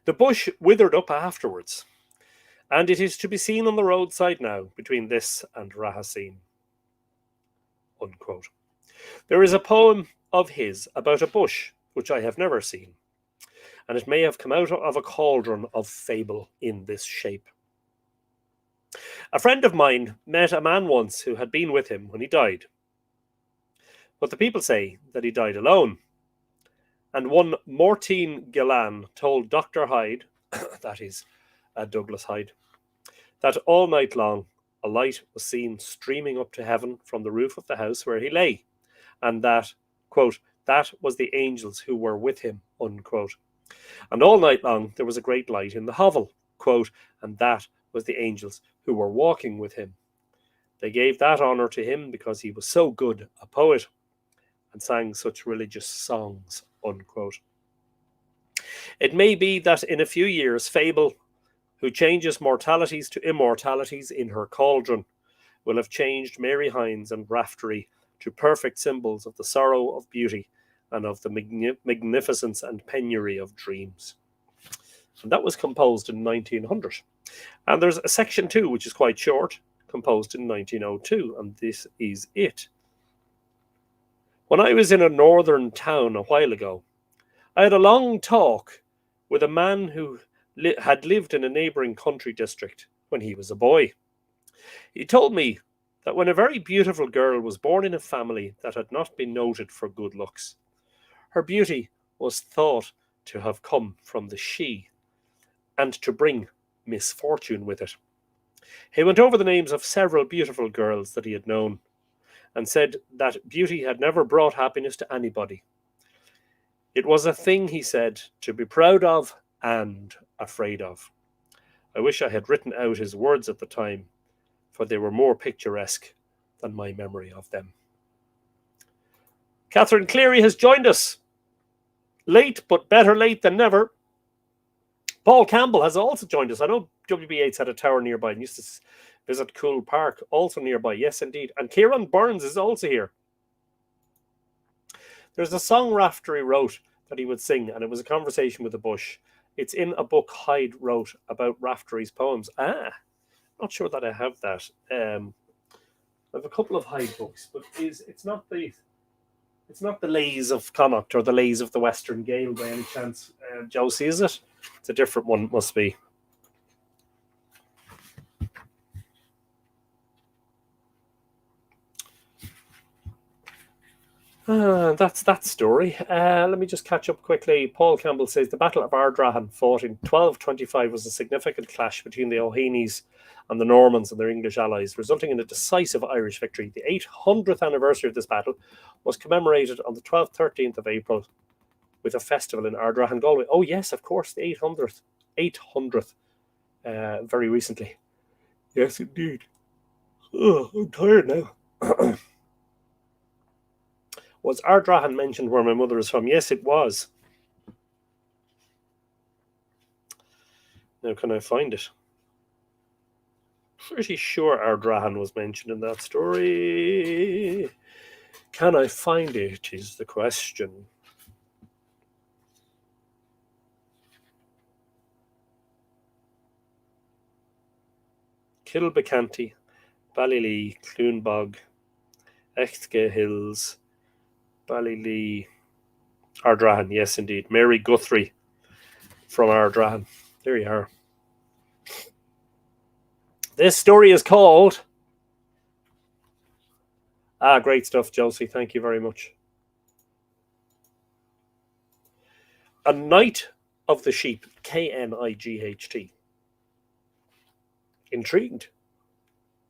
S1: The bush withered up afterwards, and it is to be seen on the roadside now between this and Rahaseen. Unquote. There is a poem of his about a bush which I have never seen, and it may have come out of a cauldron of fable in this shape. A friend of mine met a man once who had been with him when he died, but the people say that he died alone. And one Mortine Gillan told Dr. Hyde, that is Douglas Hyde, that all night long a light was seen streaming up to heaven from the roof of the house where he lay, and that, quote, that was the angels who were with him, unquote. And all night long there was a great light in the hovel, quote, and that was the angels who were walking with him. They gave that honour to him because he was so good a poet and sang such religious songs, unquote. It may be that in a few years Fable, who changes mortalities to immortalities in her cauldron, will have changed Mary Hines and Raftery to perfect symbols of the sorrow of beauty and of the magnificence and penury of dreams. And that was composed in 1900. And there's a section 2, which is quite short, composed in 1902, and this is it. When I was in a northern town a while ago, I had a long talk with a man who had lived in a neighbouring country district when he was a boy. He told me that when a very beautiful girl was born in a family that had not been noted for good looks, her beauty was thought to have come from the she, and to bring misfortune with it. He went over the names of several beautiful girls that he had known, and said that beauty had never brought happiness to anybody. It was a thing, he said, to be proud of and afraid of. I wish I had written out his words at the time, for they were more picturesque than my memory of them. Catherine Cleary has joined us. Late, but better late than never. Paul Campbell has also joined us. I know W.B. Yeats had a tower nearby and used to visit Cool Park, also nearby. Yes, indeed. And Kieran Burns is also here. There's a song Raftery wrote that he would sing, and it was a conversation with a bush. It's in a book Hyde wrote about Raftery's poems. Not sure that I have that. I have a couple of Hyde books, but it's not the Lays of Connacht or the Lays of the Western Gale by any chance, Josie, is it? It's a different one, it must be. That's that story. Let me just catch up quickly. Paul Campbell says the Battle of Ardrahan, fought in 1225, was a significant clash between the O'Heanys and the Normans and their English allies, resulting in a decisive Irish victory. The 800th anniversary of this battle was commemorated on the 12th, 13th of April with a festival in Ardrahan, Galway. Oh yes, of course, the 800th, very recently. Yes, indeed. Oh, I'm tired now. Was Ardrahan mentioned where my mother is from? Yes, it was. Now, can I find it? Pretty sure Ardrahan was mentioned in that story. Can I find it, is the question. Kilbecanty, Ballylee, Clunebog, Echtge Hills, Ballylee, Ardrahan. Yes, indeed. Mary Guthrie from Ardrahan. There you are. This story is called... great stuff, Josie. Thank you very much. A Knight of the Sheep. Knight. Intrigued?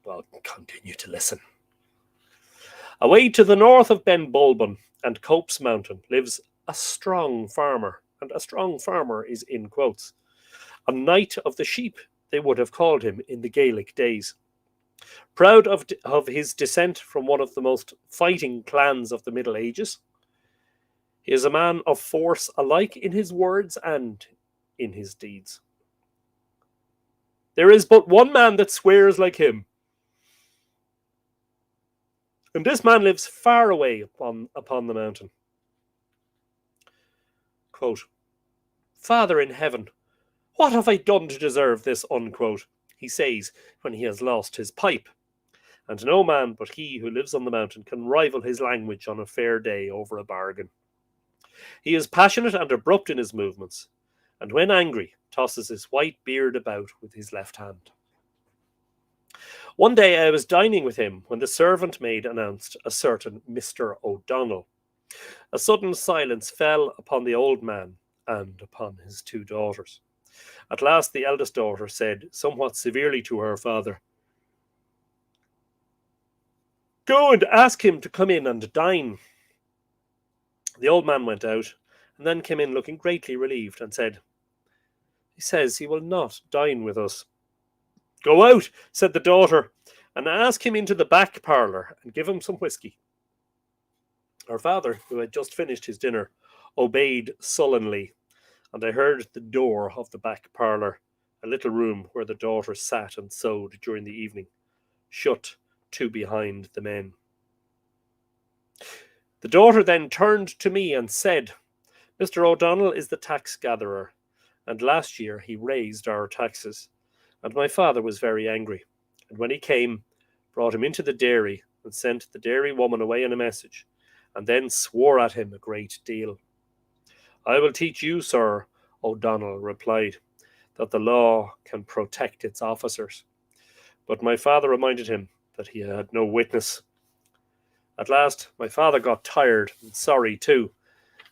S1: Well, continue to listen. Away to the north of Ben Bulbin and Cope's Mountain lives a strong farmer, and a strong farmer is in quotes. A Knight of the Sheep, they would have called him in the Gaelic days. Proud of his descent from one of the most fighting clans of the Middle Ages, he is a man of force alike in his words and in his deeds. There is but one man that swears like him, and this man lives far away upon the mountain. Quote, Father in heaven, what have I done to deserve this, unquote, he says when he has lost his pipe. And no man but he who lives on the mountain can rival his language on a fair day over a bargain. He is passionate and abrupt in his movements, and when angry, tosses his white beard about with his left hand. One day I was dining with him when the servant maid announced a certain Mr. O'Donnell. A sudden silence fell upon the old man and upon his two daughters. At last the eldest daughter said, somewhat severely to her father, Go and ask him to come in and dine. The old man went out, and then came in looking greatly relieved, and said, He says he will not dine with us. Go out, said the daughter, and ask him into the back parlour, and give him some whisky. Our father, who had just finished his dinner, obeyed sullenly, and I heard the door of the back parlour, a little room where the daughter sat and sewed during the evening, shut to behind the men. The daughter then turned to me and said, Mr. O'Donnell is the tax gatherer, and last year he raised our taxes, and my father was very angry, and when he came, brought him into the dairy, and sent the dairy woman away on a message, and then swore at him a great deal. I will teach you, sir, O'Donnell replied, that the law can protect its officers. But my father reminded him that he had no witness. At last, my father got tired and sorry too,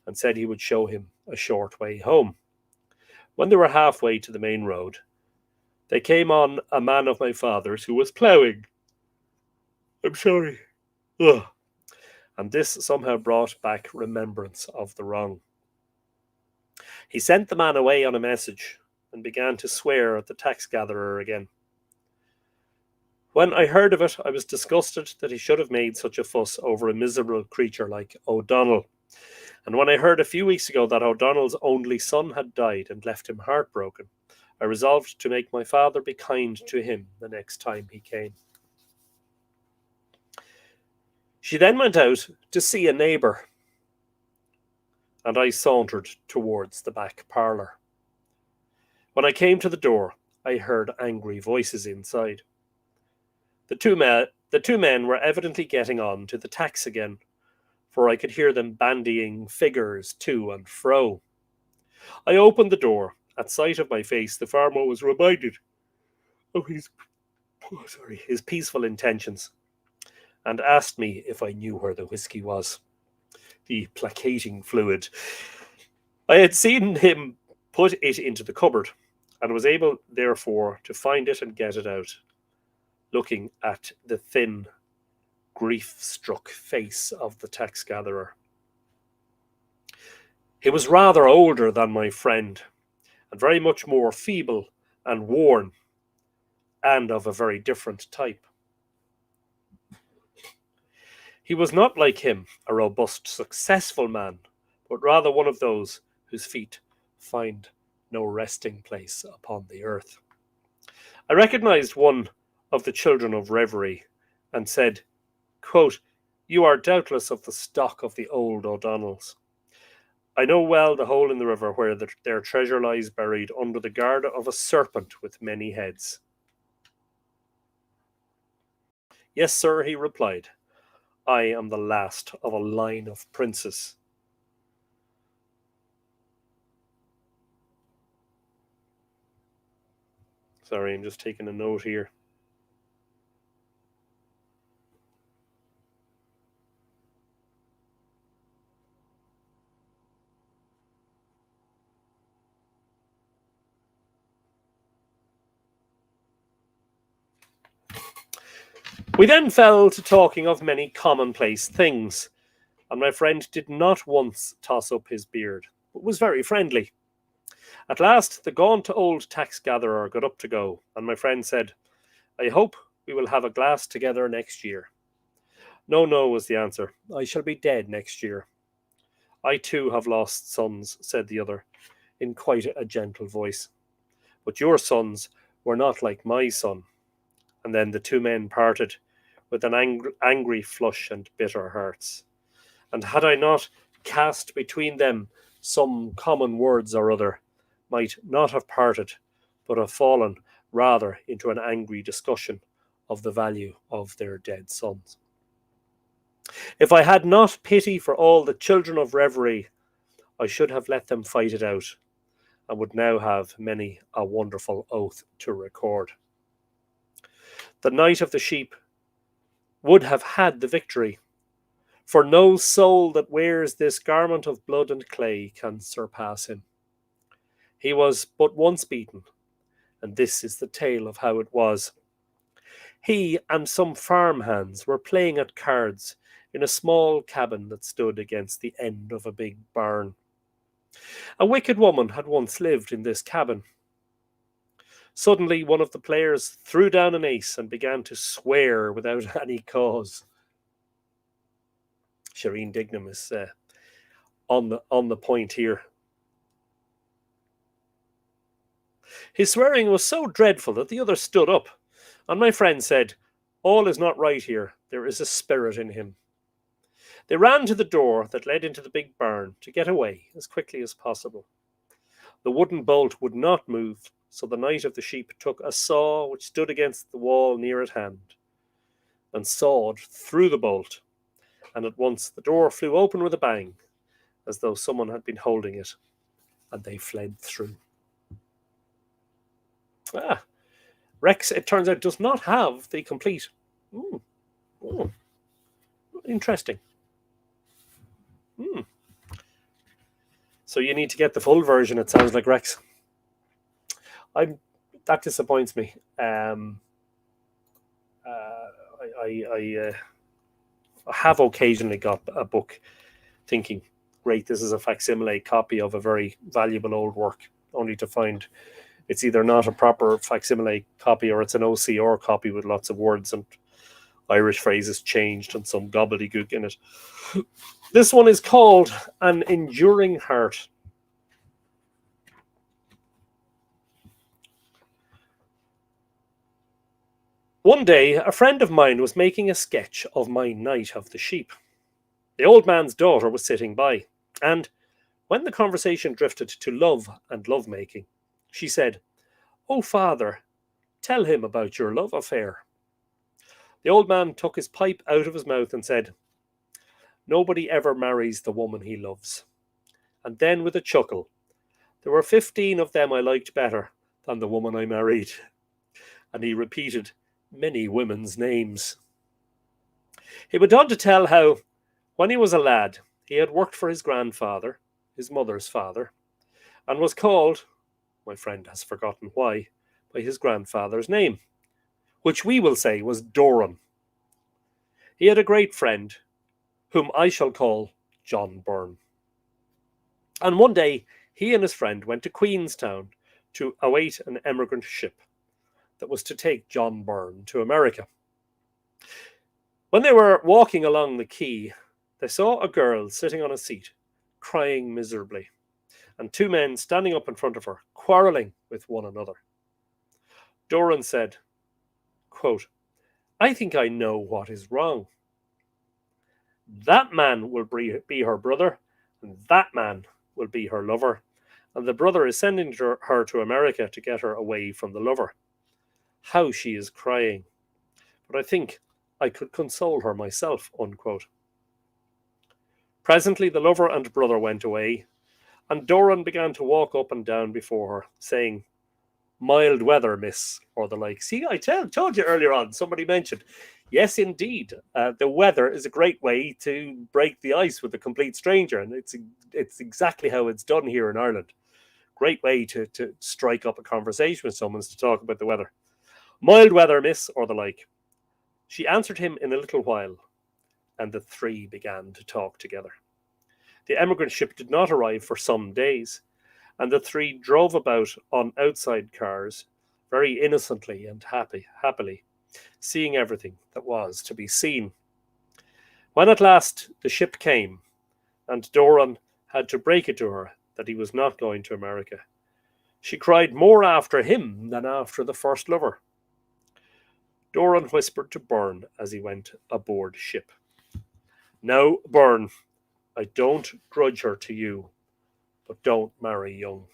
S1: and said he would show him a short way home. When they were halfway to the main road, they came on a man of my father's who was ploughing. I'm sorry. Ugh. And this somehow brought back remembrance of the wrong. He sent the man away on a message and began to swear at the tax gatherer again. When I heard of it, I was disgusted that he should have made such a fuss over a miserable creature like O'Donnell. And when I heard a few weeks ago that O'Donnell's only son had died and left him heartbroken, I resolved to make my father be kind to him the next time he came. She then went out to see a neighbour, and I sauntered towards the back parlour. When I came to the door, I heard angry voices inside. The two men were evidently getting on to the tax again, for I could hear them bandying figures to and fro. I opened the door. At sight of my face, the farmer was reminded of his peaceful intentions, and asked me if I knew where the whisky was. The placating fluid. I had seen him put it into the cupboard, and was able, therefore, to find it and get it out, looking at the thin, grief-struck face of the tax gatherer. He was rather older than my friend, and very much more feeble and worn, and of a very different type. He was not like him, a robust, successful man, but rather one of those whose feet find no resting place upon the earth. I recognized one of the children of reverie, and said, quote, You are doubtless of the stock of the old O'Donnells. I know well the hole in the river where their treasure lies buried under the guard of a serpent with many heads. Yes, sir, he replied. I am the last of a line of princes. Sorry, I'm just taking a note here. We then fell to talking of many commonplace things, and my friend did not once toss up his beard, but was very friendly. At last, the gaunt old tax gatherer got up to go, and my friend said, I hope we will have a glass together next year. No, no, was the answer. I shall be dead next year. I too have lost sons, said the other, in quite a gentle voice. But your sons were not like my son. And then the two men parted with an angry flush and bitter hearts. And had I not cast between them some common words or other, might not have parted, but have fallen rather into an angry discussion of the value of their dead sons. If I had not pity for all the children of reverie, I should have let them fight it out, and would now have many a wonderful oath to record. The Knight of the Sheep would have had the victory, for no soul that wears this garment of blood and clay can surpass him. He was but once beaten, and this is the tale of how it was. He and some farm hands were playing at cards in a small cabin that stood against the end of a big barn. A wicked woman had once lived in this cabin. Suddenly, one of the players threw down an ace and began to swear without any cause. Shireen Dignam is on the point here. His swearing was so dreadful that the other stood up, and my friend said, All is not right here. There is a spirit in him. They ran to the door that led into the big barn to get away as quickly as possible. The wooden bolt would not move, so the Knight of the Sheep took a saw which stood against the wall near at hand, and sawed through the bolt, and at once the door flew open with a bang, as though someone had been holding it, and they fled through. Rex, it turns out, does not have the complete. Interesting. So you need to get the full version, it sounds like, Rex. That disappoints me. I have occasionally got a book thinking, great, this is a facsimile copy of a very valuable old work, only to find it's either not a proper facsimile copy or it's an OCR copy with lots of words and Irish phrases changed and some gobbledygook in it. This one is called An Enduring Heart. One day, a friend of mine was making a sketch of my Knight of the Sheep. The old man's daughter was sitting by, and when the conversation drifted to love and lovemaking, she said, "Oh, father, tell him about your love affair." The old man took his pipe out of his mouth and said, "Nobody ever marries the woman he loves." And then, with a chuckle, "There were 15 of them I liked better than the woman I married." And he repeated many women's names. He went on to tell how, when he was a lad, he had worked for his grandfather, his mother's father, and was called, my friend has forgotten why, by his grandfather's name, which we will say was Doran. He had a great friend, whom I shall call John Byrne. And one day, he and his friend went to Queenstown to await an emigrant ship that was to take John Byrne to America. When they were walking along the quay, they saw a girl sitting on a seat, crying miserably, and two men standing up in front of her, quarrelling with one another. Doran said, quote, "I think I know what is wrong. That man will be her brother, and that man will be her lover, and the brother is sending her to America to get her away from the lover. How she is crying. But I think I could console her myself, unquote. Presently the lover and brother went away, and Doran began to walk up and down before her, saying, "Mild weather, miss," or the like. See, told you earlier on, somebody mentioned, yes, indeed, the weather is a great way to break the ice with a complete stranger, and it's exactly how it's done here in Ireland. Great way to strike up a conversation with someone to talk about the weather. "Mild weather, miss," or the like. She answered him in a little while, and the three began to talk together. The emigrant ship did not arrive for some days, and the three drove about on outside cars, very innocently and happily, seeing everything that was to be seen. When at last the ship came, and Doran had to break it to her that he was not going to America, she cried more after him than after the first lover. Doran whispered to Byrne as he went aboard ship, "Now, Byrne, I don't grudge her to you, but don't marry young."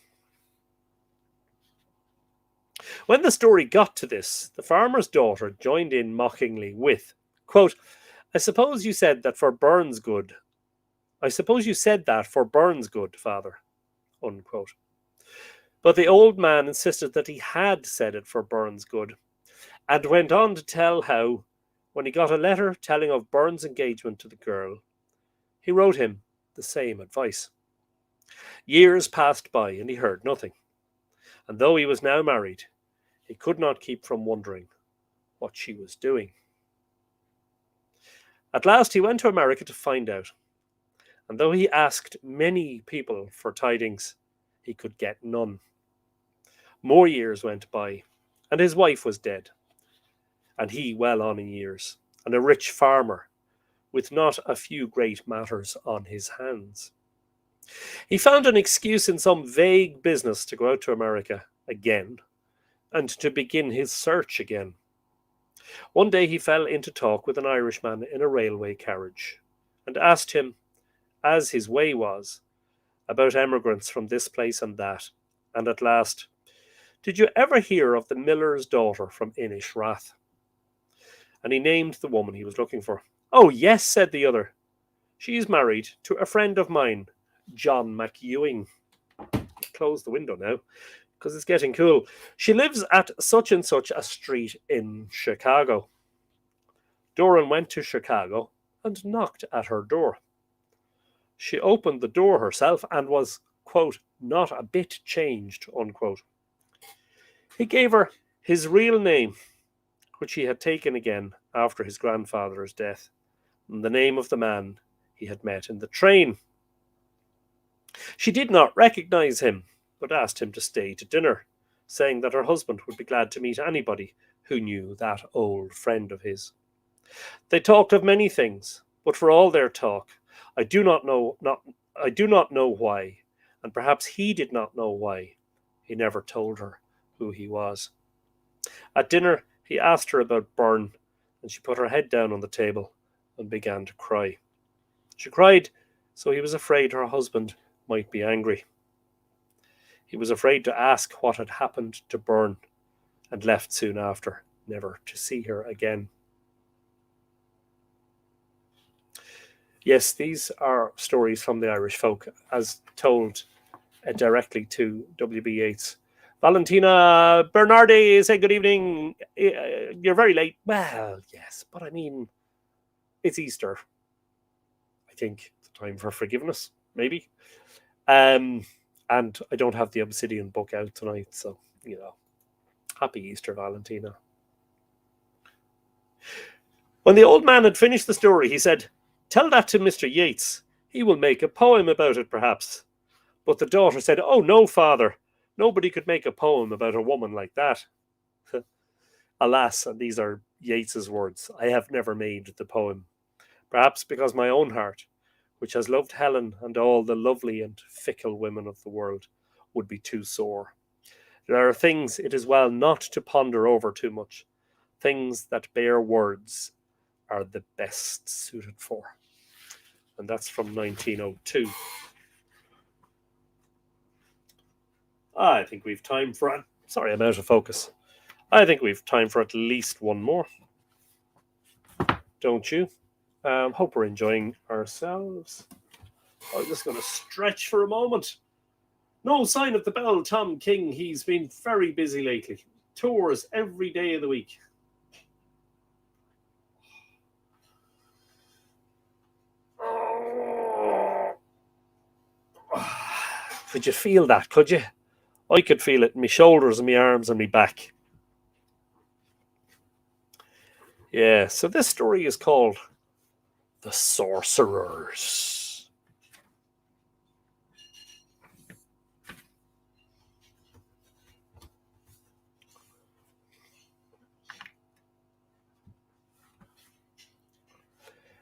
S1: When the story got to this, the farmer's daughter joined in mockingly with, quote, I suppose you said that for Byrne's good. I suppose you said that for Byrne's good, father, unquote. But the old man insisted that he had said it for Byrne's good, and went on to tell how, when he got a letter telling of Byrne's engagement to the girl, he wrote him the same advice. Years passed by and he heard nothing, and though he was now married, he could not keep from wondering what she was doing. At last he went to America to find out, and though he asked many people for tidings, he could get none. More years went by, and his wife was dead, and he well on in years, and a rich farmer, with not a few great matters on his hands. He found an excuse in some vague business to go out to America again, and to begin his search again. One day he fell into talk with an Irishman in a railway carriage, and asked him, as his way was, about emigrants from this place and that, and at last, "Did you ever hear of the miller's daughter from Inishrath?" And he named the woman he was looking for. "Oh, yes," said the other. "She's married to a friend of mine, John McEwing." Close the window now, because it's getting cool. "She lives at such and such a street in Chicago." Doran went to Chicago and knocked at her door. She opened the door herself and was, quote, not a bit changed, unquote. He gave her his real name, which he had taken again after his grandfather's death, and the name of the man he had met in the train. She did not recognize him, but asked him to stay to dinner, saying that her husband would be glad to meet anybody who knew that old friend of his. They talked of many things, but for all their talk, I do not know why, and perhaps he did not know why, he never told her who he was. At dinner, he asked her about Byrne, and she put her head down on the table and began to cry. She cried, so he was afraid her husband might be angry. He was afraid to ask what had happened to Byrne, and left soon after, never to see her again. Yes, these are stories from the Irish folk, as told directly to W.B. Yeats. Valentina Bernardi, say good evening. You're very late. Well, yes, but I mean, it's Easter. I think it's time for forgiveness, maybe. And I don't have the Obsidian book out tonight, so, happy Easter, Valentina. When the old man had finished the story, he said, "Tell that to Mr. Yeats. He will make a poem about it, perhaps." But the daughter said, "Oh, no, father. Nobody could make a poem about a woman like that." Alas, and these are Yeats's words, "I have never made the poem. Perhaps because my own heart, which has loved Helen and all the lovely and fickle women of the world, would be too sore. There are things it is well not to ponder over too much. Things that bear words are the best suited for." And that's from 1902. I think we've time for... Sorry, I'm out of focus. I think we've time for at least one more. don't you? Hope we're enjoying ourselves. I'm just going to stretch for a moment. No sign of the bell, Tom King. He's been very busy lately. Tours every day of the week. Could you feel that? Could you? I could feel it in my shoulders and my arms and my back. Yeah, so this story is called The Sorcerers.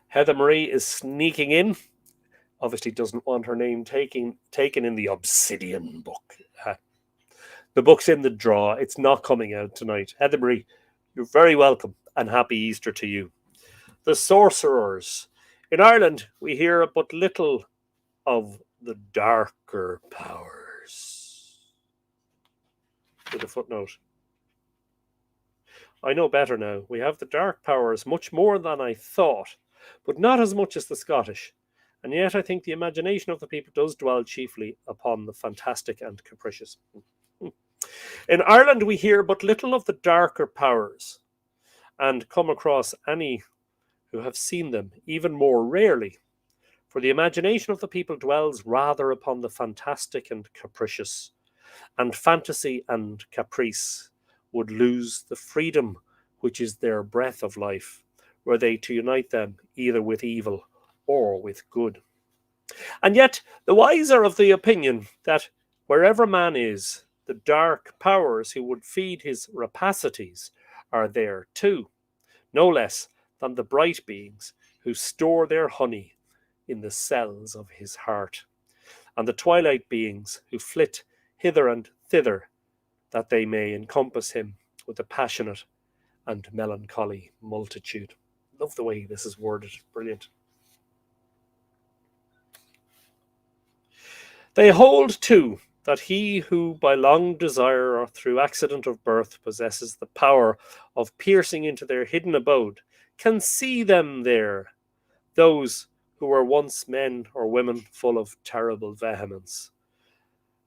S1: Heather Marie is sneaking in. Obviously doesn't want her name taken in the Obsidian book. The book's in the draw. It's not coming out tonight. Heather Marie, you're very welcome and happy Easter to you. The Sorcerers. In Ireland, we hear but little of the darker powers. With a footnote. I know better now. We have the dark powers much more than I thought, but not as much as the Scottish. And yet I think the imagination of the people does dwell chiefly upon the fantastic and capricious. In Ireland, we hear but little of the darker powers, and come across any who have seen them even more rarely. For the imagination of the people dwells rather upon the fantastic and capricious, and fantasy and caprice would lose the freedom which is their breath of life, were they to unite them either with evil or with good. And yet the wise are of the opinion that wherever man is, the dark powers who would feed his rapacities are there too, no less than the bright beings who store their honey in the cells of his heart, and the twilight beings who flit hither and thither, that they may encompass him with a passionate and melancholy multitude. Love the way this is worded. Brilliant. They hold, too, that he who by long desire or through accident of birth possesses the power of piercing into their hidden abode can see them there, those who were once men or women full of terrible vehemence,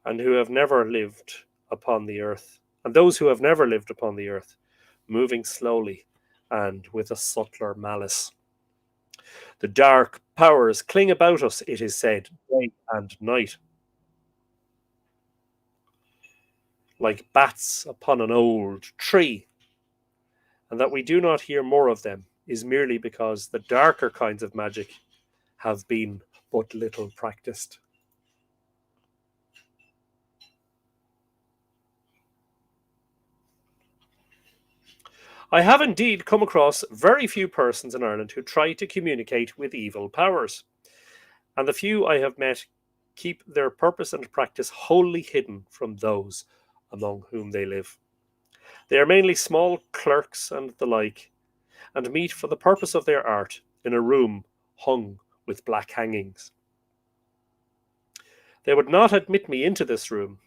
S1: and who have never lived upon the earth, and those who have never lived upon the earth, moving slowly and with a subtler malice. The dark powers cling about us, it is said, day and night, like bats upon an old tree, and that we do not hear more of them is merely because the darker kinds of magic have been but little practiced. I have indeed come across very few persons in Ireland who try to communicate with evil powers, and the few I have met keep their purpose and practice wholly hidden from those among whom they live. They are mainly small clerks and the like, and meet for the purpose of their art in a room hung with black hangings. They would not admit me into this room,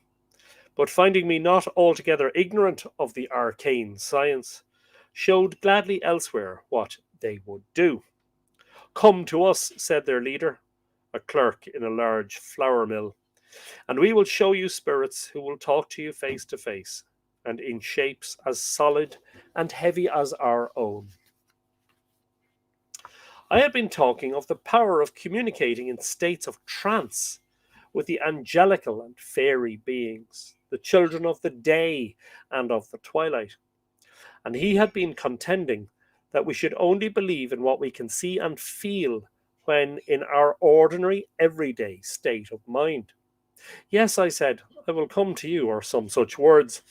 S1: but finding me not altogether ignorant of the arcane science, showed gladly elsewhere what they would do. Come to us, said their leader, a clerk in a large flour mill, and we will show you spirits who will talk to you face to face, and in shapes as solid and heavy as our own. I had been talking of the power of communicating in states of trance with the angelical and fairy beings, the children of the day and of the twilight, and he had been contending that we should only believe in what we can see and feel when in our ordinary everyday state of mind. Yes, I said, I will come to you, or some such words,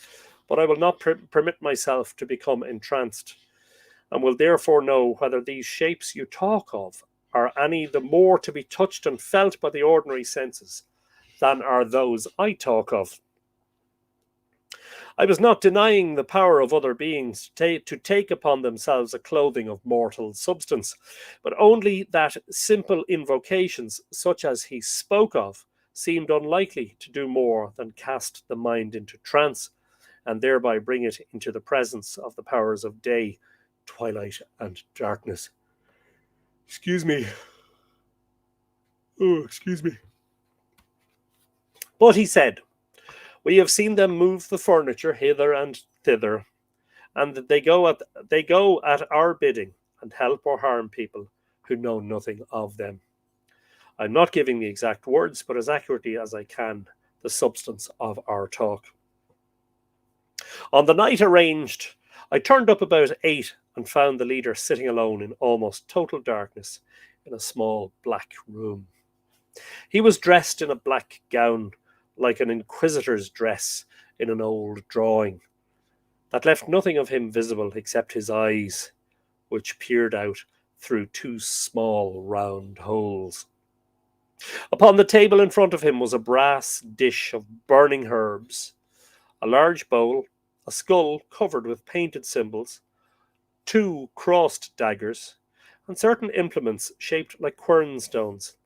S1: but I will not permit myself to become entranced, and will therefore know whether these shapes you talk of are any the more to be touched and felt by the ordinary senses than are those I talk of. I was not denying the power of other beings to take upon themselves a clothing of mortal substance, but only that simple invocations, such as he spoke of, seemed unlikely to do more than cast the mind into trance, and thereby bring it into the presence of the powers of day, twilight, and darkness. Excuse me. Oh, excuse me. But he said, "We have seen them move the furniture hither and thither, and that they go at our bidding and help or harm people who know nothing of them." I'm not giving the exact words, but as accurately as I can, the substance of our talk. On the night arranged, I turned up about 8 and found the leader sitting alone in almost total darkness in a small black room. He was dressed in a black gown, like an inquisitor's dress in an old drawing, that left nothing of him visible except his eyes, which peered out through 2 small round holes. Upon the table in front of him was a brass dish of burning herbs, a large bowl, a skull covered with painted symbols, 2 crossed daggers, and certain implements shaped like quernstones,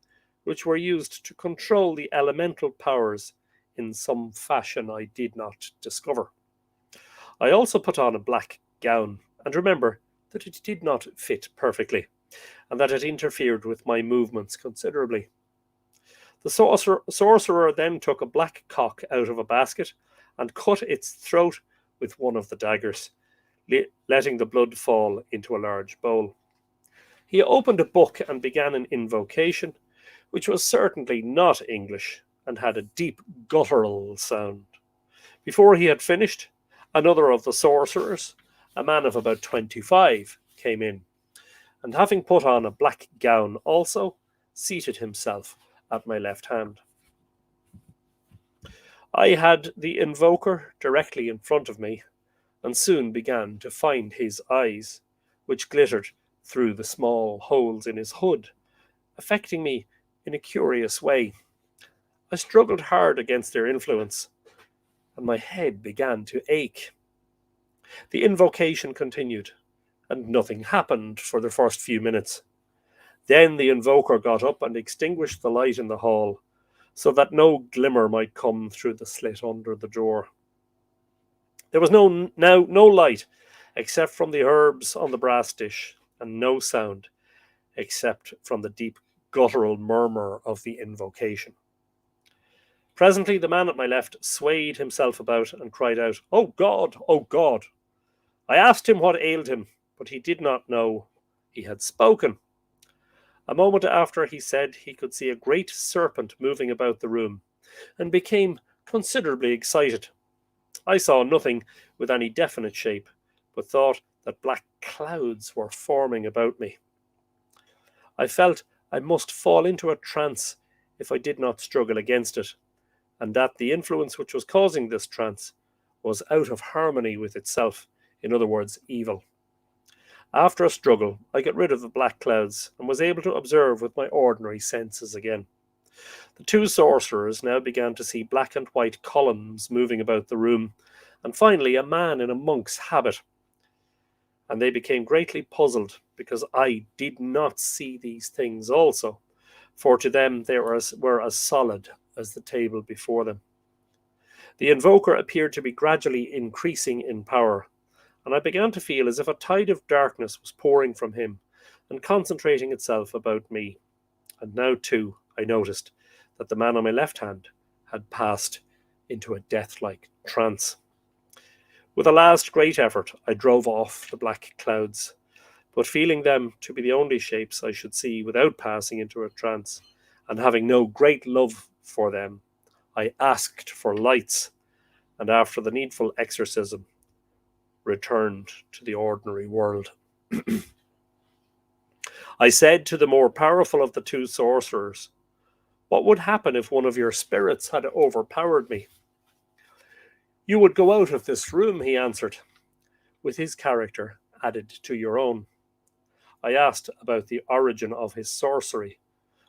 S1: which were used to control the elemental powers in some fashion I did not discover. I also put on a black gown, and remember that it did not fit perfectly, and that it interfered with my movements considerably. The sorcerer then took a black cock out of a basket and cut its throat with one of the daggers, letting the blood fall into a large bowl. He opened a book and began an invocation, which was certainly not English and had a deep guttural sound. Before he had finished, another of the sorcerers, a man of about 25, came in, and having put on a black gown also, seated himself at my left hand. I had the invoker directly in front of me, and soon began to find his eyes, which glittered through the small holes in his hood, affecting me in a curious way. I struggled hard against their influence, and my head began to ache. The invocation continued, and nothing happened for the first few minutes. Then the invoker got up and extinguished the light in the hall, so that no glimmer might come through the slit under the door. There was no light except from the herbs on the brass dish, and no sound except from the deep guttural murmur of the invocation. Presently the man at my left swayed himself about and cried out, "Oh God! Oh God!" I asked him what ailed him, but he did not know he had spoken. A moment after he said he could see a great serpent moving about the room, and became considerably excited. I saw nothing with any definite shape, but thought that black clouds were forming about me. I felt I must fall into a trance if I did not struggle against it, and that the influence which was causing this trance was out of harmony with itself, in other words, evil. After a struggle, I got rid of the black clouds and was able to observe with my ordinary senses again. The 2 sorcerers now began to see black and white columns moving about the room, and finally a man in a monk's habit. And they became greatly puzzled because I did not see these things also, for to them they were as solid as the table before them. The invoker appeared to be gradually increasing in power, and I began to feel as if a tide of darkness was pouring from him and concentrating itself about me. And now, too, I noticed that the man on my left hand had passed into a death-like trance. With a last great effort, I drove off the black clouds, but feeling them to be the only shapes I should see without passing into a trance, and having no great love for them, I asked for lights, and after the needful exorcism, returned to the ordinary world. I said to the more powerful of the 2 sorcerers, "What would happen if one of your spirits had overpowered me?" "You would go out of this room," he answered, "with his character added to your own." I asked about the origin of his sorcery,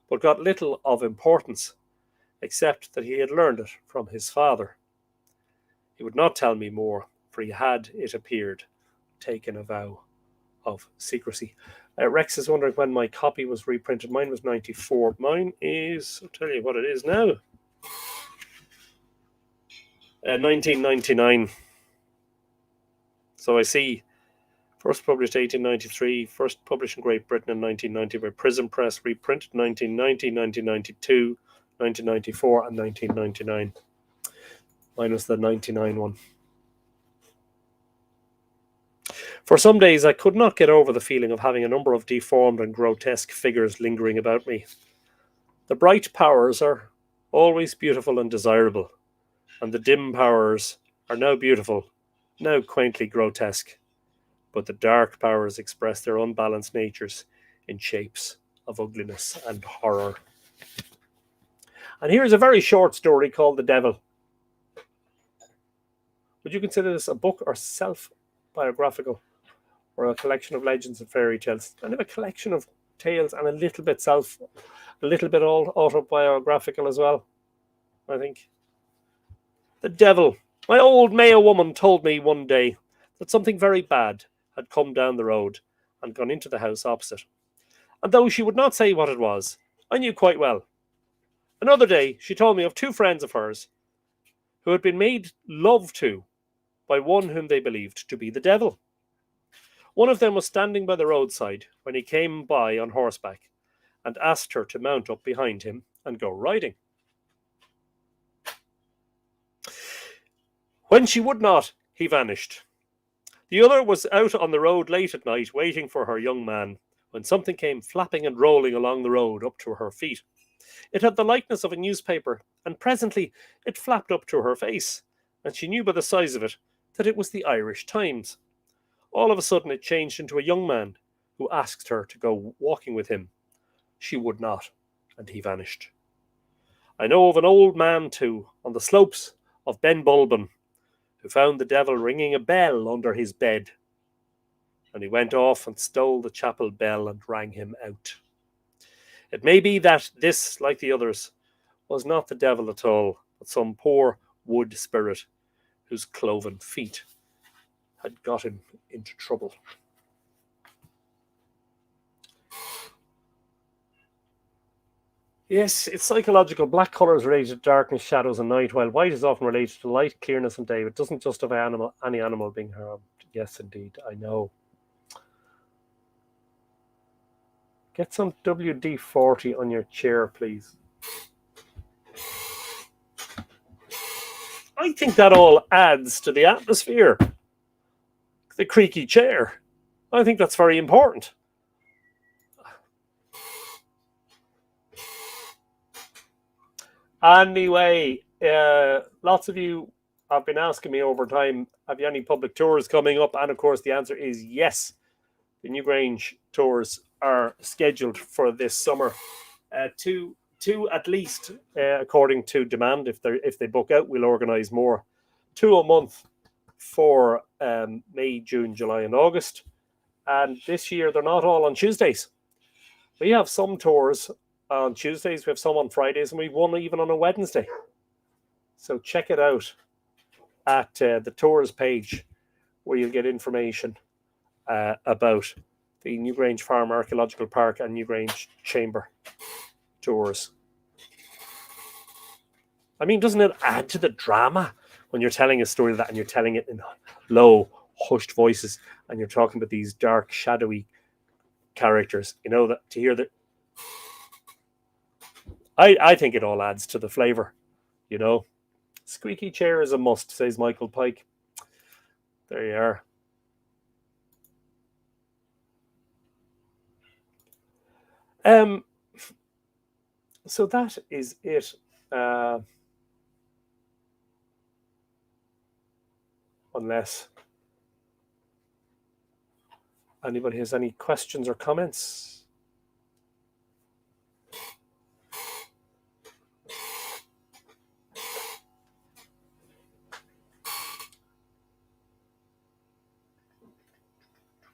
S1: but got little of importance, except that he had learned it from his father. He would not tell me more, for he had, it appeared, taken a vow of secrecy. Rex is wondering when my copy was reprinted. Mine was 94. Mine is, I'll tell you what it is now, 1999. So I see First published 1893, first published in Great Britain in 1990 by Prism Press, reprinted 1990, 1992, 1994 and 1999. Minus the 99 one. For some days I could not get over the feeling of having a number of deformed and grotesque figures lingering about me. The bright powers are always beautiful and desirable, and the dim powers are now beautiful, now quaintly grotesque, but the dark powers express their unbalanced natures in shapes of ugliness and horror. And here's a very short story called The Devil. Would you consider this a book or self-biographical, or a collection of legends and fairy tales? Kind of a collection of tales and a little bit autobiographical as well, I think. The Devil. My old Mayo woman told me one day that something very bad had come down the road and gone into the house opposite. And though she would not say what it was, I knew quite well. Another day, she told me of two friends of hers who had been made love to by one whom they believed to be the devil. One of them was standing by the roadside when he came by on horseback and asked her to mount up behind him and go riding. When she would not, he vanished. The other was out on the road late at night waiting for her young man when something came flapping and rolling along the road up to her feet. It had the likeness of a newspaper, and presently it flapped up to her face, and she knew by the size of it that it was the Irish Times. All of a sudden it changed into a young man who asked her to go walking with him. She would not, and he vanished. I know of an old man too, on the slopes of Ben Bulben, who found the devil ringing a bell under his bed, and he went off and stole the chapel bell and rang him out. It may be that this, like the others, was not the devil at all, but some poor wood spirit whose cloven feet had got him into trouble. Yes, it's psychological. Black colours relate to darkness, shadows, and night, while white is often related to light, clearness, and day. It doesn't justify any animal being harmed. Yes, indeed, I know. Get some WD-40 on your chair, please. I think that all adds to the atmosphere. The creaky chair. I think that's very important. Anyway, lots of you have been asking me over time, have you any public tours coming up? And of course, the answer is yes. The Newgrange tours are scheduled for this summer. Two at least, according to demand. If they book out, we'll organise more. 2 a month for May, June, July, and August. And this year, they're not all on Tuesdays. We have some tours on Tuesdays, we have some on Fridays, and we've one even on a Wednesday. So check it out at the tours page, where you'll get information about the Newgrange Farm Archaeological Park and Newgrange Chamber tours. I mean, doesn't it add to the drama when you're telling a story like that and you're telling it in low, hushed voices and you're talking about these dark, shadowy characters? You know, that to hear that. I think it all adds to the flavour, you know. Squeaky chair is a must, says Michael Pike. There you are. So that is it. Unless anybody has any questions or comments.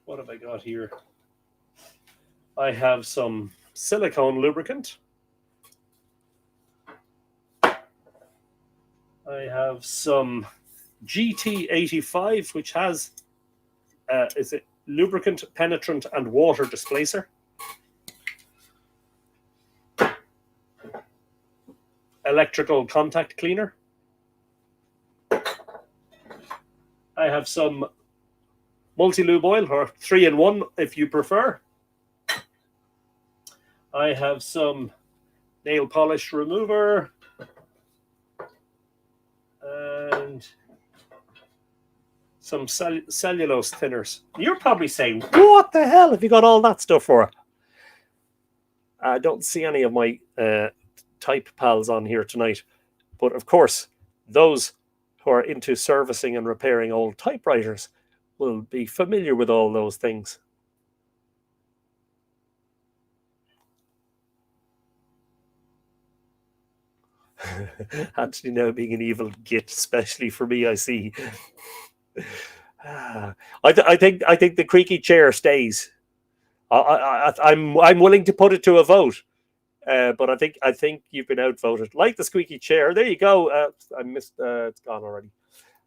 S1: What have I got here? I have some silicone lubricant. I have some GT85, which has is it lubricant, penetrant, and water displacer. Electrical contact cleaner. I have some multi-lube oil, or 3-in-1 if you prefer. I have some nail polish remover and some cellulose thinners. You're probably saying, what the hell have you got all that stuff for? I don't see any of my type pals on here tonight. But of course, those who are into servicing and repairing old typewriters will be familiar with all those things. Anthony now being an evil git, especially for me, I see. I think the creaky chair stays. I'm willing to put it to a vote, but I think you've been outvoted. Like the squeaky chair. There you go. I missed. It's gone already.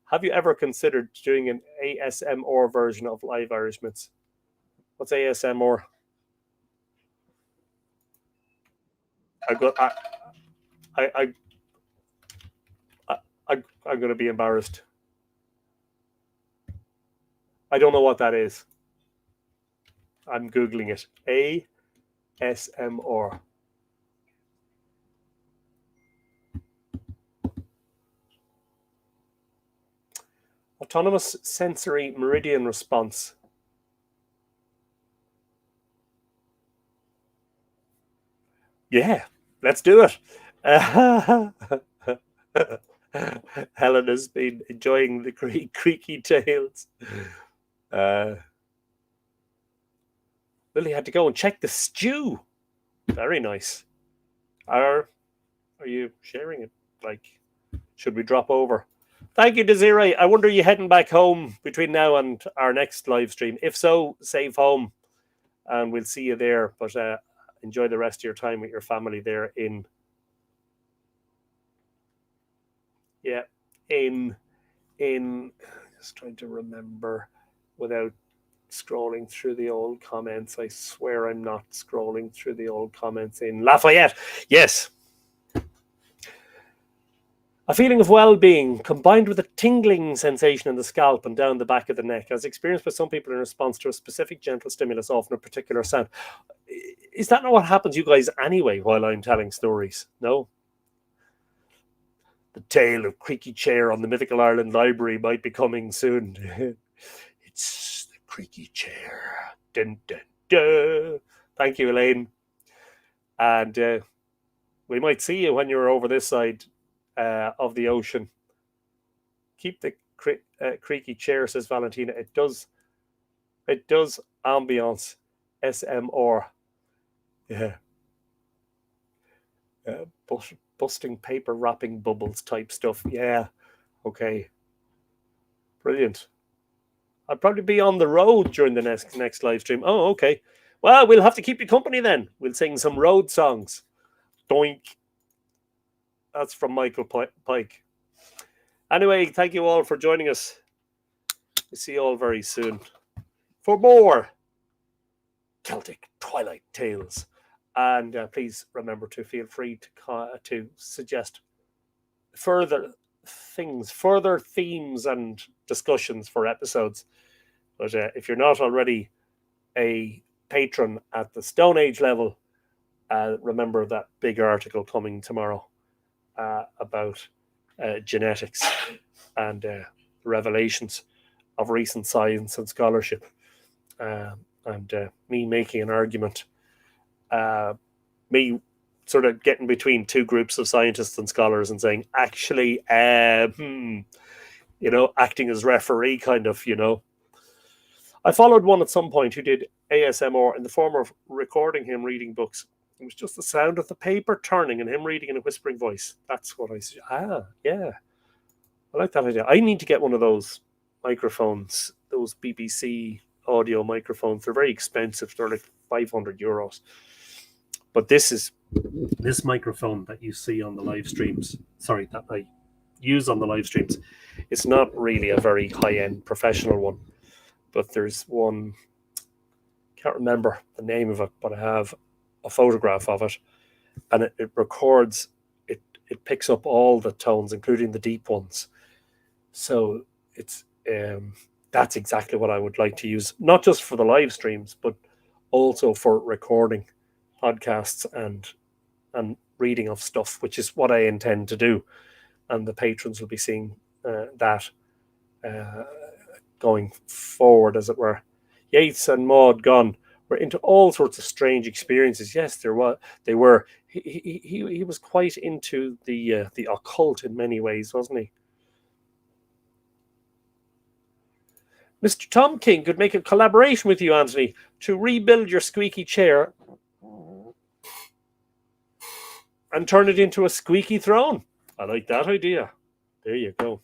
S1: Have you ever considered doing an ASMR version of Live Irish Myths? What's ASMR? I'm going to be embarrassed. I don't know what that is. I'm Googling it. ASMR. Autonomous sensory meridian response. Yeah, let's do it. Helen has been enjoying the creaky tales. Lily had to go and check the stew. Very nice. Are you sharing it? Like, should we drop over? Thank you, Desiree. I wonder, are you heading back home between now and our next live stream? If so, safe home, and we'll see you there. But enjoy the rest of your time with your family there in just trying to remember without scrolling through the old comments. I swear I'm not scrolling through the old comments. In Lafayette. Yes. A feeling of well-being combined with a tingling sensation in the scalp and down the back of the neck, as experienced by some people in response to a specific gentle stimulus, often a particular sound. Is that not what happens to you guys anyway while I'm telling stories? No? The tale of creaky chair on the Mythical Ireland Library might be coming soon. It's the creaky chair. Dun, dun, dun. Thank you, Elaine. And we might see you when you're over this side of the ocean. Keep the creaky chair, says Valentina. It does ambience. SMR. Yeah. Busting paper wrapping bubbles type stuff. Yeah. Okay. Brilliant. I'll probably be on the road during the next live stream. Oh, okay. Well, we'll have to keep you company then. We'll sing some road songs. Doink. That's from Michael Pike. Anyway, thank you all for joining us. We'll see you all very soon for more Celtic Twilight tales. And please remember to feel free to suggest further themes and discussions for episodes. But if you're not already a patron at the Stone Age level, remember that big article coming tomorrow about genetics and revelations of recent science and scholarship, and me making an argument, me sort of getting between two groups of scientists and scholars and saying, actually, acting as referee, kind of, I followed one at some point who did ASMR in the form of recording him reading books. It was just the sound of the paper turning and him reading in a whispering voice. That's what I said. Yeah. I like that idea. I need to get one of those microphones, those BBC audio microphones. They're very expensive. They're like €500. But this microphone that you see on the live streams, that I use on the live streams, it's not really a very high-end professional one. But there's one, can't remember the name of it, but I have a photograph of it, and it records, it picks up all the tones, including the deep ones. So it's That's exactly what I would like to use, not just for the live streams, but also for recording podcasts and reading of stuff, which is what I intend to do. And the patrons will be seeing that uh, going forward, as it were. Yeats and Maud Gunn were into all sorts of strange experiences. Yes, there was. They were. He was quite into the occult in many ways, wasn't he? Mr. Tom King could make a collaboration with you, Anthony, to rebuild your squeaky chair and turn it into a squeaky throne. I like that idea. There you go.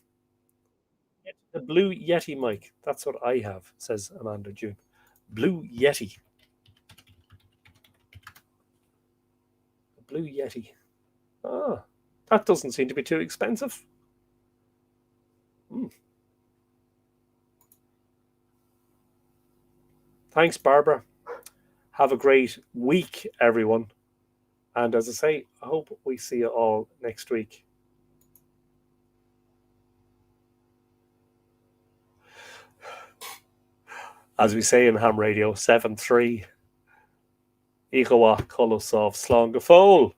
S1: The Blue Yeti mic. That's what I have, says Amanda June. Blue Yeti. The Blue Yeti. Ah, that doesn't seem to be too expensive. Hmm. Thanks, Barbara. Have a great week, everyone. And as I say, I hope we see you all next week. As we say in ham radio, 7-3. Ichawa Kolosov Slongafol.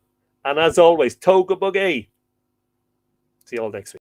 S1: And as always, Toga Bugay. See you all next week.